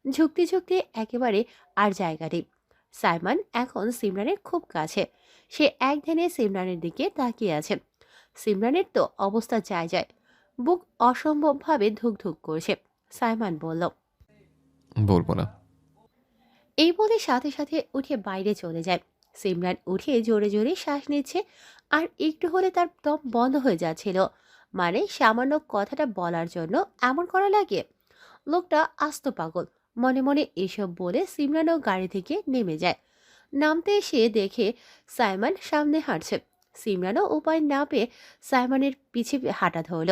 Speaker 2: ঝুঁকতে ঝুঁকতে একেবারে আর জায়গা নেই। সাইমন এখন সিমরানের খুব কাছে। সে এক ধ্যানে সিমরানের দিকে তাকিয়ে আছে। সিমরানের তো অবস্থা যায় যায়, বুক অসম্ভবভাবে ধুকধুক করছে। সাইমন বলল,
Speaker 5: বলবো না।
Speaker 2: এই বলে সাথে সাথে উঠে বাইরে চলে যায়। সিমরান উঠে জোরে জোরে শ্বাস নিচ্ছে, আর একটু হলে তার দম বন্ধ হয়ে যাচ্ছিল। মানে সামান্য কথাটা বলার জন্য এমন করা লাগে? লোকটা আস্ত পাগল। মনে মনে এসব বলে সিমরানও গাড়ি থেকে নেমে যায়। নামতে এসে দেখে সাইমন সামনে হাঁটছে। সিমরানও উপায় না পেয়ে সাইমনের পিছে হাঁটা ধরল।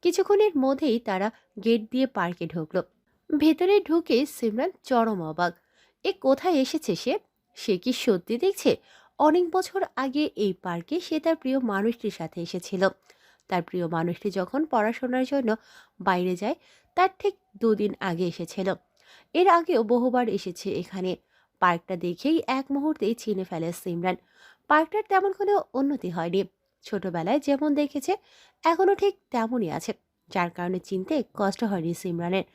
Speaker 2: কিছুক্ষণের মধ্যেই তারা গেট দিয়ে পার্কে ঢুকলো। ভেতরে ঢুকে সিমরান চরম অবাক। এ কোথায় এসেছে সে? সে কি সত্যি দেখছে অনেক বছর আগে এই পার্কে সে তার প্রিয় মানুষটির সাথে এসেছিল। তার প্রিয় মানুষটি যখন পড়াশোনার জন্য বাইরে যায় তার ঠিক 2 দিন আগে এসেছিল। এর আগেও বহুবার এসেছে এখানে। পার্কটা দেখেই এক মুহূর্তেই চিনে ফেলে সিমরান। পার্কটার তেমন কোনো উন্নতি হয়নি। ছোটবেলায় যেমন দেখেছে এখনো ঠিক তেমনই আছে, যার কারণে চিনতে কষ্ট হয়নি সিমরানের।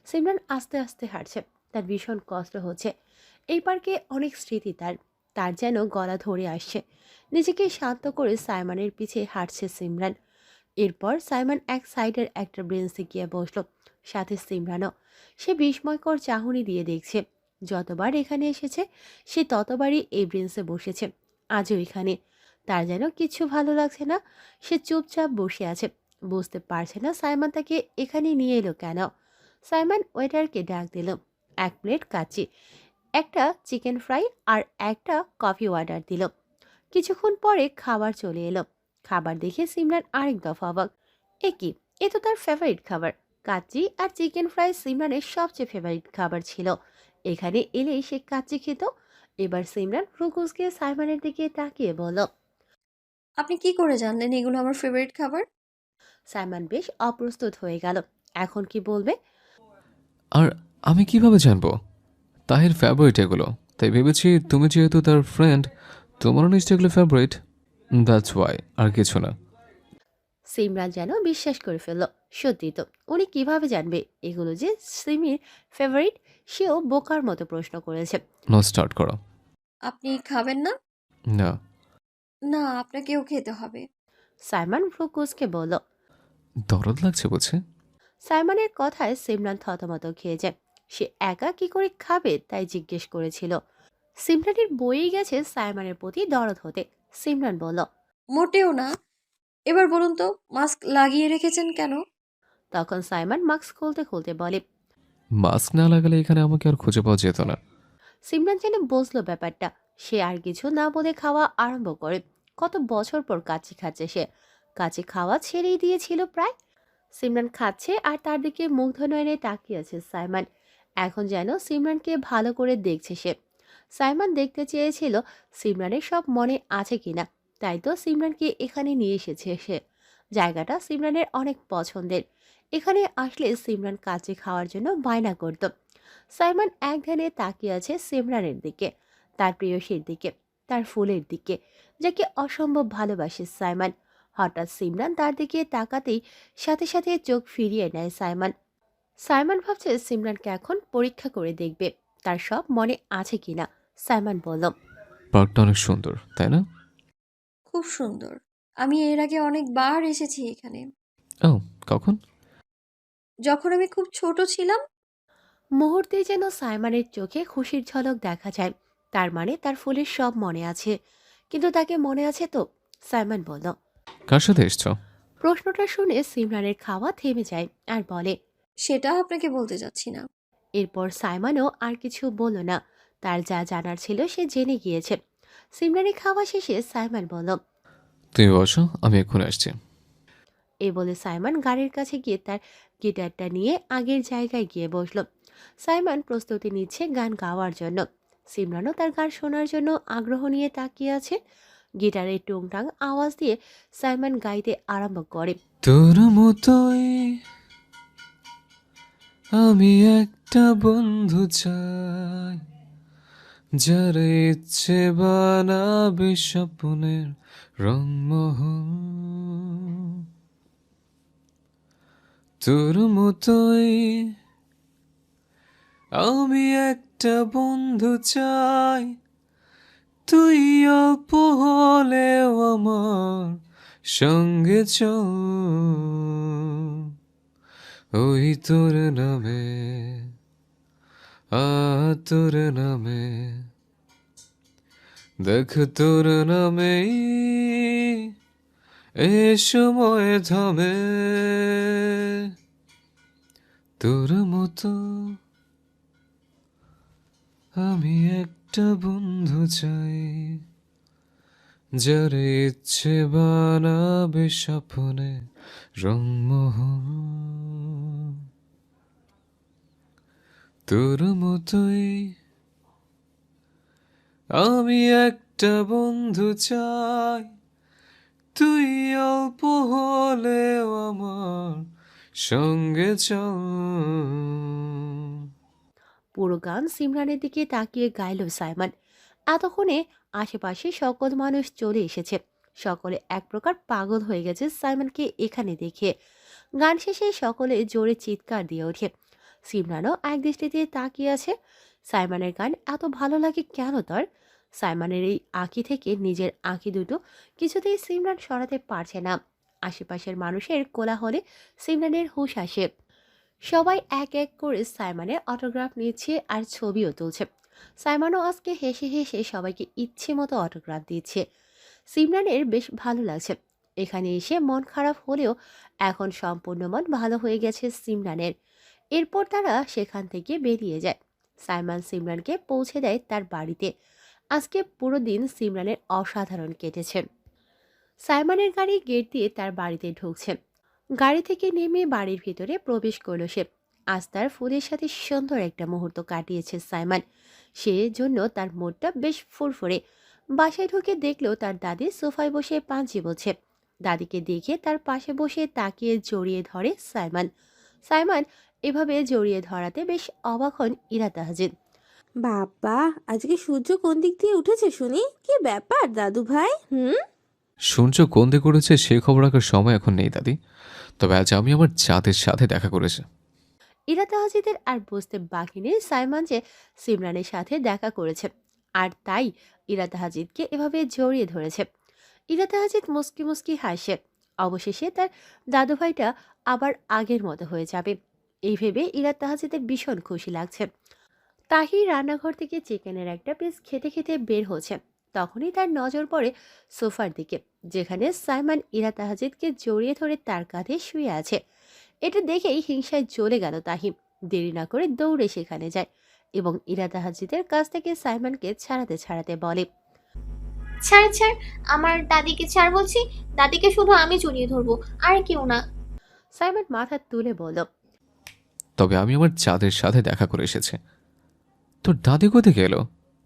Speaker 2: সিমরান আস্তে আস্তে হাঁটছে। তার ভীষণ কষ্ট হচ্ছে। এই পার্কে অনেক স্মৃতি তার। তার যেন গলা ধরে আসছে। নিজেকে শান্ত করে সাইমনের পিছে হাঁটছে সিমরান। এরপর সাইমন এক সাইডের একটা বেঞ্চে গিয়ে বসলো, সাথে সিমরানও। সে বিস্ময়কর চাহনি দিয়ে দেখছে। যতবার এখানে এসেছে সে ততবারই এই বেঞ্চে বসেছে। আজও এখানে। তার যেন কিছু ভালো লাগছে না। সে চুপচাপ বসে আছে। বুঝতে পারছে না সাইমন তাকে এখানে নিয়ে এলো কেন। সাইমন ওয়েটারকে ডাক দিল। 1 প্লেট কাচ্চি, একটা চিকেন ফ্রাই আর একটা কফি অর্ডার দিল। কিছুক্ষণ পরে খাবার চলে এলো। খাবার দেখে সিমরান আরেক দফা অবাক। এ কি, এ তো তার ফেভারিট খাবার। কাচ্চি আর চিকেন ফ্রাই সিমরানের সবচেয়ে ফেভারিট খাবার ছিল। এখানে এলেই সে কাচ্চি খেত। এবার সিমরান রুকুসকে সাইমনের দিকে তাকিয়ে বলল,
Speaker 7: আপনি কি করে জানলেন এগুলো আমার ফেভারিট খাবার?
Speaker 2: সাইমন বেশ অপ্রস্তুত হয়ে গেল। এখন কি বলবে?
Speaker 5: আর আমি কিভাবে জানবো? তাহির ফেভারিট এগুলো, তাই ভেবেছি তুমি যেহেতু তার ফ্রেন্ড, তোমারও নিশ্চয়ই এগুলো ফেভারিট। দ্যাটস ওয়াই, আর কিছু না।
Speaker 2: সিমরান যেন বিশ্বাস করে ফেলল। সত্যি তো, উনি কিভাবে জানবে এগুলো যে সিমির ফেভারিট? সেও বোকার মতো প্রশ্ন করেছে।
Speaker 5: স্টার্ট করো।
Speaker 7: আপনি খাবেন না?
Speaker 5: না।
Speaker 7: না, আপনাকেও খেতে হবে।
Speaker 2: সাইমন ফ্রুকুসকে বলল।
Speaker 5: দরদ লাগছে বুঝি?
Speaker 2: সাইমনের কথায় সিমরান থতমত খেয়ে যায়। সে একা কি করে খাবে তাই জিজ্ঞেস করেছিল। সিমরানের বইয়ে গেছে সাইমনের প্রতি দরদ হতে। সিমরান বলল।
Speaker 7: মোটেও না। এবার বলুন তো, মাস্ক লাগিয়ে রেখেছেন কেন?
Speaker 2: তখন সাইমন মাস্ক খুলতে খুলতে বলে।
Speaker 5: মাস্ক না লাগালে এখানে আমাকে আর খুঁজে পাওয়া যেত না।
Speaker 2: সিমরান যেন বুঝলো ব্যাপারটা। সে আর কিছু না বলে খাওয়া আরম্ভ করে। কত বছর পর কাচ্চি খাচ্ছে সে। কাচ্চি খাওয়া ছেড়েই দিয়েছিল প্রায়। সিমরান খাচ্ছে আর তার দিকে মুগ্ধ নয়নে তাকিয়ে আছে সাইমন। এখন যেন সিমরানকে ভালো করে দেখছে সে। সাইমন দেখতে চেয়েছিল সিমরানের সব মনে আছে কিনা। তাই তো সিমরানকে এখানে নিয়ে এসেছে সে। জায়গাটা সিমরানের অনেক পছন্দের। এখানে আসলে সিমরান কাচ্চি খাওয়ার জন্য বায়না করত। সাইমন এক ধ্যানে তাকিয়ে আছে সিমরানের দিকে, তার প্রেয়সীর দিকে, তার ফুলের দিকে, যাকে অসম্ভব ভালোবাসে সাইমন। হঠাৎ সিমরান তার দিকে তাকাতেই সাথে সাথে চোখ ফিরিয়ে নেয় সাইমন। সাইমন ভাবছে সিমরানকে এখন পরীক্ষা করে দেখবে তার সব মনে আছে কিনা। সাইমন বলল।
Speaker 5: পার্কটা অনেক সুন্দর, তাই না?
Speaker 7: খুব সুন্দর। আমি এর আগে অনেকবার এসেছি এখানে।
Speaker 5: ও, কখন?
Speaker 7: যখন আমি খুব ছোট ছিলাম।
Speaker 2: মুহূর্তেই যেন সাইমনের চোখে খুশির ঝলক দেখা যায়। তার মানে তার ফুলের সব মনে আছে। কিন্তু তাকে মনে আছে তো? সাইমন বলল।
Speaker 5: কার সাথে এসছো?
Speaker 2: প্রশ্নটা শুনে সিমরানের খাওয়া থেমে যায় আর বলে।
Speaker 7: সেটা আপনাকে বলতে যাচ্ছি না।
Speaker 2: এরপর সাইমনও আর কিছু বলল না। তার যা জানার ছিল সে জেনে গিয়েছে। সিমরানের খাওয়া শেষে সাইমন বলল।
Speaker 5: তুমি বসো, আমি এক্ষুনি আসছি।
Speaker 2: এই বলে সাইমন গাড়ির কাছে গিয়ে তার গিটারটা নিয়ে আগের জায়গায় গিয়ে বসলো। সাইমন প্রস্তুতি নিচ্ছে গান গাওয়ার জন্য। সিমরানও তার গান শোনার জন্য আগ্রহ নিয়ে তাকিয়ে আছে। গিটারের টুংটাং আওয়াজ দিয়ে সাইমন গাইতে আরম্ভ করে।
Speaker 5: তোর মতোই আমি একটা বন্ধু চাই, যার ইচ্ছে বানাবে স্বপ্নের রংমহল। তোর মতোই আমি একটা বন্ধু চাই, তুই অল্প হলেও আমার সঙ্গে চল। ওই তোর নামে, তোর নামে, দেখ তোর নামেই এ সময় থামে। তোর মতো আমি একটা বন্ধু চাই, যার ইচ্ছে বানাবে স্বপ্নে রংমহল। তোর মতোই আমি একটা বন্ধু চাই, তুই অল্প হলেও আমার সঙ্গে চল।
Speaker 2: পুরো গান সিমরানের দিকে তাকিয়ে গাইল সাইমন। এতক্ষণে আশেপাশে সকল মানুষ চলে এসেছে। সকলে এক প্রকার পাগল হয়ে গেছে সাইমনকে এখানে দেখে। গান শেষে সকলে জোরে চিৎকার দিয়ে ওঠে। সিমরানও এক দৃষ্টিতে তাকিয়ে আছে। সাইমনের গান এত ভালো লাগে কেন তার? সাইমনের এই আঁখি থেকে নিজের আঁখি দুটো কিছুতেই সিমরান সরাতে পারছে না। আশেপাশের মানুষের কোলাহলে সিমরানের হুঁশ আসে। সবাই এক এক করে সাইমনের অটোগ্রাফ নিচ্ছে আর ছবিও তুলছে। সাইমনও আজকে হেসে হেসে সবাইকে ইচ্ছে মতো অটোগ্রাফ দিচ্ছে। সিমরানের বেশ ভালো লাগছে। এখানে এসে মন খারাপ হলেও এখন সম্পূর্ণ মন ভালো হয়ে গেছে সিমরানের। এরপর তারা সেখান থেকে বেরিয়ে যায়। সাইমন সিমরানকে পৌঁছে দেয় তার বাড়িতে। আজকে পুরো দিন সিমরানের অসাধারণ কেটেছে। সাইমনের গাড়ি গেট দিয়ে তার বাড়িতে ঢুকছে। গাড়ি থেকে নেমে বাড়ির ভিতরে প্রবেশ করল সে। আজ তার ফুলের সাথে সুন্দর একটা মুহূর্ত কাটিয়েছে সাইমন। সে জন্য তার মুডটা বেশ ফুরফুরে। বাসায় ঢুকে দেখলো তার দাদি সোফায় বসে পান চিবোচ্ছে। দাদিকে দেখে তার পাশে বসে তাকিয়ে জড়িয়ে ধরে সাইমন। সাইমন এভাবে জড়িয়ে ধরাতে বেশ অবাক হন ইরা তাহজিন।
Speaker 13: বাবা, আজকে সূর্য কোন দিক দিয়ে উঠেছে শুনি? কি ব্যাপার দাদু ভাই?
Speaker 5: সূর্য কোন দিকে করেছে সে খবর রাখার সময় এখন নেই দাদি, তবে আজ আমি আমার জাতের সাথে দেখা করেছি।
Speaker 2: ইরা তাহাজিদের আর বুঝতে বাকি নেই সাইমান যে সিমরানের সাথে দেখা করেছে, আর তাই ইরা তাহাজিদকে এভাবে জড়িয়ে ধরেছে। ইরা তাহাজিদ মুস্কি মুস্কি হাসে। অবশেষে তার দাদুভাইটা আবার আগের মতো হয়ে যাবে এই ভেবে ইরা তাহাজিদের ভীষণ খুশি লাগছে। তাহির রান্নাঘর থেকে চিকেনের একটা পিস খেতে খেতে বের হচ্ছে, তখনই তার নজর পড়ে সোফার দিকে, যেখানে সাইমান ইরা তাহাজিদকে জড়িয়ে ধরে তার কাঁধে শুয়ে আছে। এটা দেখেই হিংসায় জ্বলে গেল তাহিম। দেরি না করে দৌড়ে সেখানে যায় এবং ইরা তাহাজিদের কাছ থেকে সাইমনকে ছাড়াতে ছাড়াতে বলে,
Speaker 8: ছাড় ছাড়, আমার দাদিকে ছাড় বলছি। দাদিকে শুধু আমি জড়িয়ে ধরবো, আর কেউ না।
Speaker 2: সাইমন মাথা তুলে বলল,
Speaker 5: তবে আমি আমার জাতের সাথে দেখা করে এসেছি। তোর দাদি কোথায় গেল?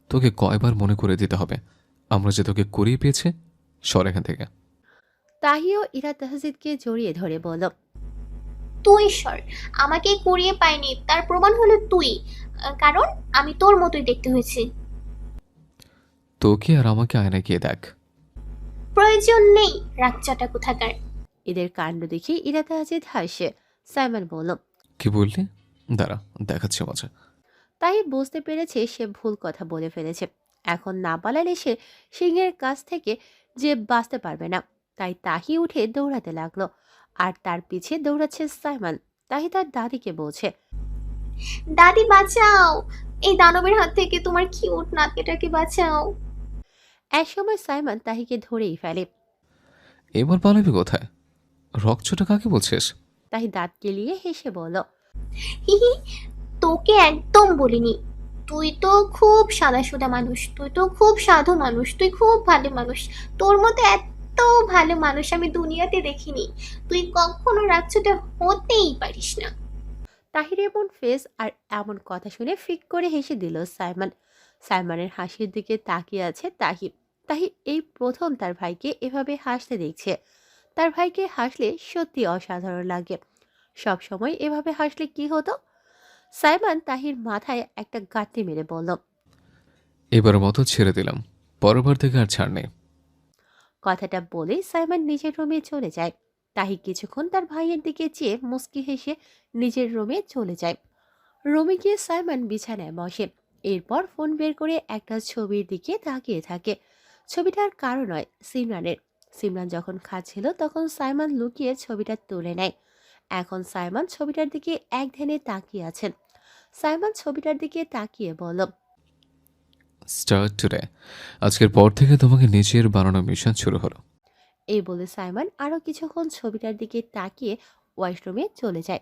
Speaker 5: তোকে কয়বার মনে করে দিতে হবে আমরা যে তোকে করিয়ে পেয়েছে? সর এখান থেকে।
Speaker 2: তাহিও ইরা তাহাজিদকে জড়িয়ে ধরে বলল,
Speaker 8: তুই সর, আমাকে কুড়িয়ে পাইনি তার প্রমাণ হলো তুই। কারণ আমি তোর মতোই দেখতে হয়েছি।
Speaker 5: তোকে আর আমাকে আয়নায় গিয়ে দেখ।
Speaker 8: প্রয়োজন নেই, রাগচাটা কোথাকার।
Speaker 2: এদের কাণ্ড দেখে ইরা তাহাজিদ হাসে। সাইমন বলল,
Speaker 5: কি বললি? দাঁড়া, দেখাচ্ছি মজা।
Speaker 2: তাই বুঝতে পেরেছে সে ভুল কথা বলে ফেলেছে। এখন না পালালে সে সিংহের কাছ থেকে যে বাঁচতে পারবে না। তাই তাহি উঠে দৌড়াতে লাগলো, আর তার পিছে দৌড়াচ্ছে সাইমন। তাহি তার দাদিকে বলছে,
Speaker 8: দাদি বাঁচাও, এই দানবের হাত থেকে তোমার কিউট নাতিটাকে বাঁচাও।
Speaker 2: এক সময় সাইমন তাহিকে ধরেই ফেলে।
Speaker 5: এবার পালাবি কোথায়? রকচটা কাকে বলছিস?
Speaker 2: তাহি দাঁত কেলিয়ে হেসে বলল,
Speaker 8: হিহি, তোকে একদম বলিনি। তুই তো খুব সাদাসিধা মানুষ, তুই তো খুব সাধু মানুষ, তুই খুব ভালো মানুষ। তোর মতো এত ভালো মানুষ আমি দুনিয়াতে দেখিনি। তুই কখনো রাগচুটা হতেই পারিস না।
Speaker 2: তাহির এমন ফেস আর এমন কথা শুনে ফিক করে হেসে দিল সাইমন। সাইমনের হাসির দিকে তাকিয়ে আছে তাহি। তাহি এই প্রথম তার ভাইকে এভাবে হাসতে দেখছে। তার ভাইকে হাসলে সত্যি অসাধারণ লাগে। সব সময় এভাবে হাসলে কি হতো? সাইমন তাহির মাথায় একটা গাঁটটি মেরে বলল,
Speaker 5: এবার মতো ছেড়ে দিলাম, পরবার থেকে আর ছাড় নেই।
Speaker 2: কথাটা বলেই সাইমন নিজের রুমে চলে যায়। তাহি কিছুক্ষণ তার ভাইয়ের দিকে চেয়ে মুচকি হেসে নিজের রুমে চলে যায়। রুমে গিয়ে সাইমন বিছানায় বসে। এরপর ফোন বের করে একটা ছবির দিকে তাকিয়ে থাকে। ছবিটার কারো নয়, সিমরানের। সিমরান যখন খাচ্ছিল তখন সাইমন লুকিয়ে ছবিটা তুলে নেয়। এখন সাইমন ছবিটার দিকে এক ধ্যানে তাকিয়ে আছেন। সাইমন ছবিটার দিকে তাকিয়ে বলল,
Speaker 5: স্টার্ট টুডে, আজকের পর থেকে তোমাকে নিজের বানানো মিশন শুরু হলো।
Speaker 2: এই বলে সাইমন আরো কিছুক্ষণ ছবিটার দিকে তাকিয়ে ওয়াশরুমে চলে যায়।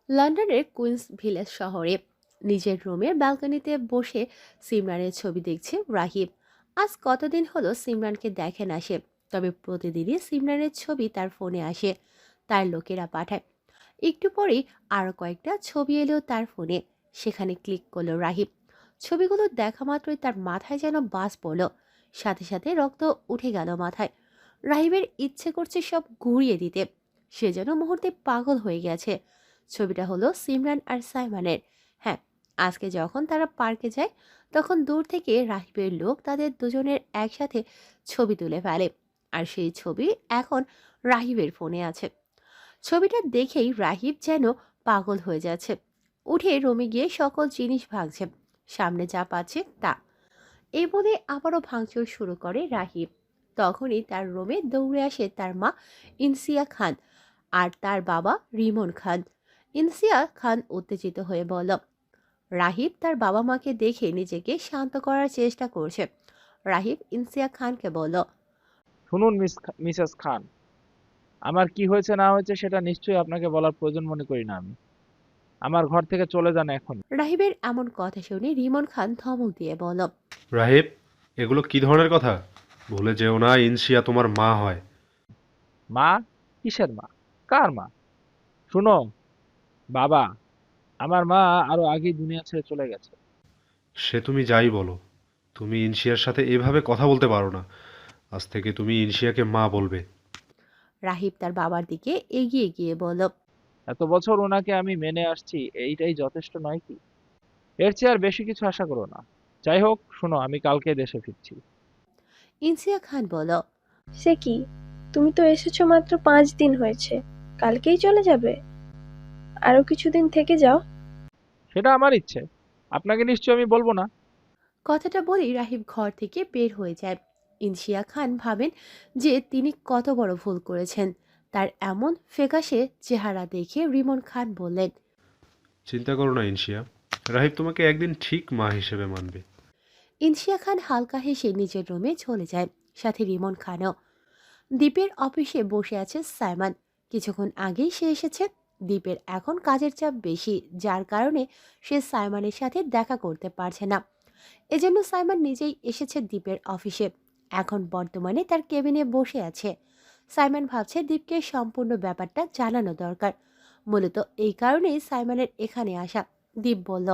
Speaker 2: লন্ডনের কুইন্স ভিলেজ শহরে নিজের রুমের ব্যালকনিতে বসে সিমরানের ছবি দেখছে রাহিব। আজ কতদিন হলো সিমরানকে দেখে না সে, তবে প্রতিদিনই সিমরানের ছবি তার ফোনে আসে। তার লোকেরা পাঠায়। একটু পরেই আরও কয়েকটা ছবি এলো তার ফোনে। সেখানে ক্লিক করলো রাহিব। ছবিগুলো দেখা মাত্রই তার মাথায় যেন বাজ পড়ল। সাথে সাথে রক্ত উঠে গেল মাথায়। রাহিবের ইচ্ছে করছে সব ঘুরিয়ে দিতে। সে যেন মুহূর্তে পাগল হয়ে গেছে। ছবিটা হলো সিমরান আর সাইমনের। হ্যাঁ, আজকে যখন তারা পার্কে যায় তখন দূর থেকে রাহিবের লোক তাদের দুজনের একসাথে ছবি তুলে ফেলে, আর সেই ছবি এখন রাহিবের ফোনে আছে। ছবিটা দেখেই রাহিব যেন পাগল হয়ে যাচ্ছে। উঠে রুমে গিয়ে সকল জিনিস ভাঙছে, সামনে যা পাচ্ছে তা। এই বলে আবারও ভাঙচুর শুরু করে রাহিব। তখনই তার রুমে দৌড়ে আসে তার মা ইনসিয়া খান আর তার বাবা রিমন খান। ইনসিয়া খান উত্তেজিত হয়ে বলল, রাহিব তার বাবা মাকে দেখে নিজেকে শান্ত করার চেষ্টা করছে। রাহিব ইনসিয়া খানকে বলল,
Speaker 13: শুনুন মিসেস খান, আমার কি হয়েছে না হয়েছে সেটা নিশ্চয়ই আপনাকে বলার প্রয়োজন মনে করি না আমি। আমার ঘর থেকে চলে যান এখন।
Speaker 2: রাহিবের এমন কথা শুনে রিমন খান ধমক দিয়ে বলল,
Speaker 14: রাহিব, এগুলো কি ধরনের কথা? ভুলে যেও না ইনসিয়া তোমার মা হয়।
Speaker 13: মা? কিসের মা? কার মা? শুনো বাবা, আমার মা আরো আগেই দুনিয়া ছেড়ে চলে গেছে।
Speaker 14: সে তুমি যাই বলো, তুমি ইনসিয়ার সাথে এভাবে কথা বলতে পারো না। আজ থেকে তুমি ইনসিয়াকে মা বলবে।
Speaker 2: রাহিব তার বাবার দিকে এগিয়ে গিয়ে বলল,
Speaker 13: এত বছর ওনাকে আমি মেনে আসছি, এইটাই যথেষ্ট নয় কি? এর চেয়ে আর বেশি কিছু আশা করো না। যাই হোক, শোনো, আমি কালকে দেশে ফিরছি।
Speaker 2: ইনসিয়া খান বলল,
Speaker 15: সে কি, তুমি তো এসেছো মাত্র 5 দিন হয়েছে, কালকেই চলে যাবে? আরো কিছুদিন থেকে যাও।
Speaker 13: সেটা আমার ইচ্ছে, আপনাকে নিশ্চয়ই আমি বলবো না।
Speaker 2: কথাটা বলেই রাহিব ঘর থেকে বের হয়ে যায়। ইনশিয়া খান ভাবেন যে তিনি কত বড় ভুল করেছেন। তার এমন ফ্যাকাশে চেহারা দেখে রিমন খান বললেন,
Speaker 14: চিন্তা করো না ইনশিয়া, রাহিব তোমাকে একদিন ঠিক মা হিসেবে মানবে।
Speaker 2: ইনশিয়া খান হালকা হেসে নিজের রুমে চলে যায়, সাথে রিমন খানও। দ্বীপের অফিসে বসে আছে সাইমন। কিছুক্ষণ আগেই সে এসেছে। দ্বীপের এখন কাজের চাপ বেশি, যার কারণে সে সাইমনের সাথে দেখা করতে পারছে না। এজন্য সাইমন নিজেই এসেছে দ্বীপের অফিসে। এখন বর্তমানে তার কেবিনে বসে আছে। সাইমন ভাবছে দ্বীপকে সম্পূর্ণ ব্যাপারটা জানানো দরকার। মূলত এই কারণেই সাইমনের এখানে আসা। দ্বীপ বলল,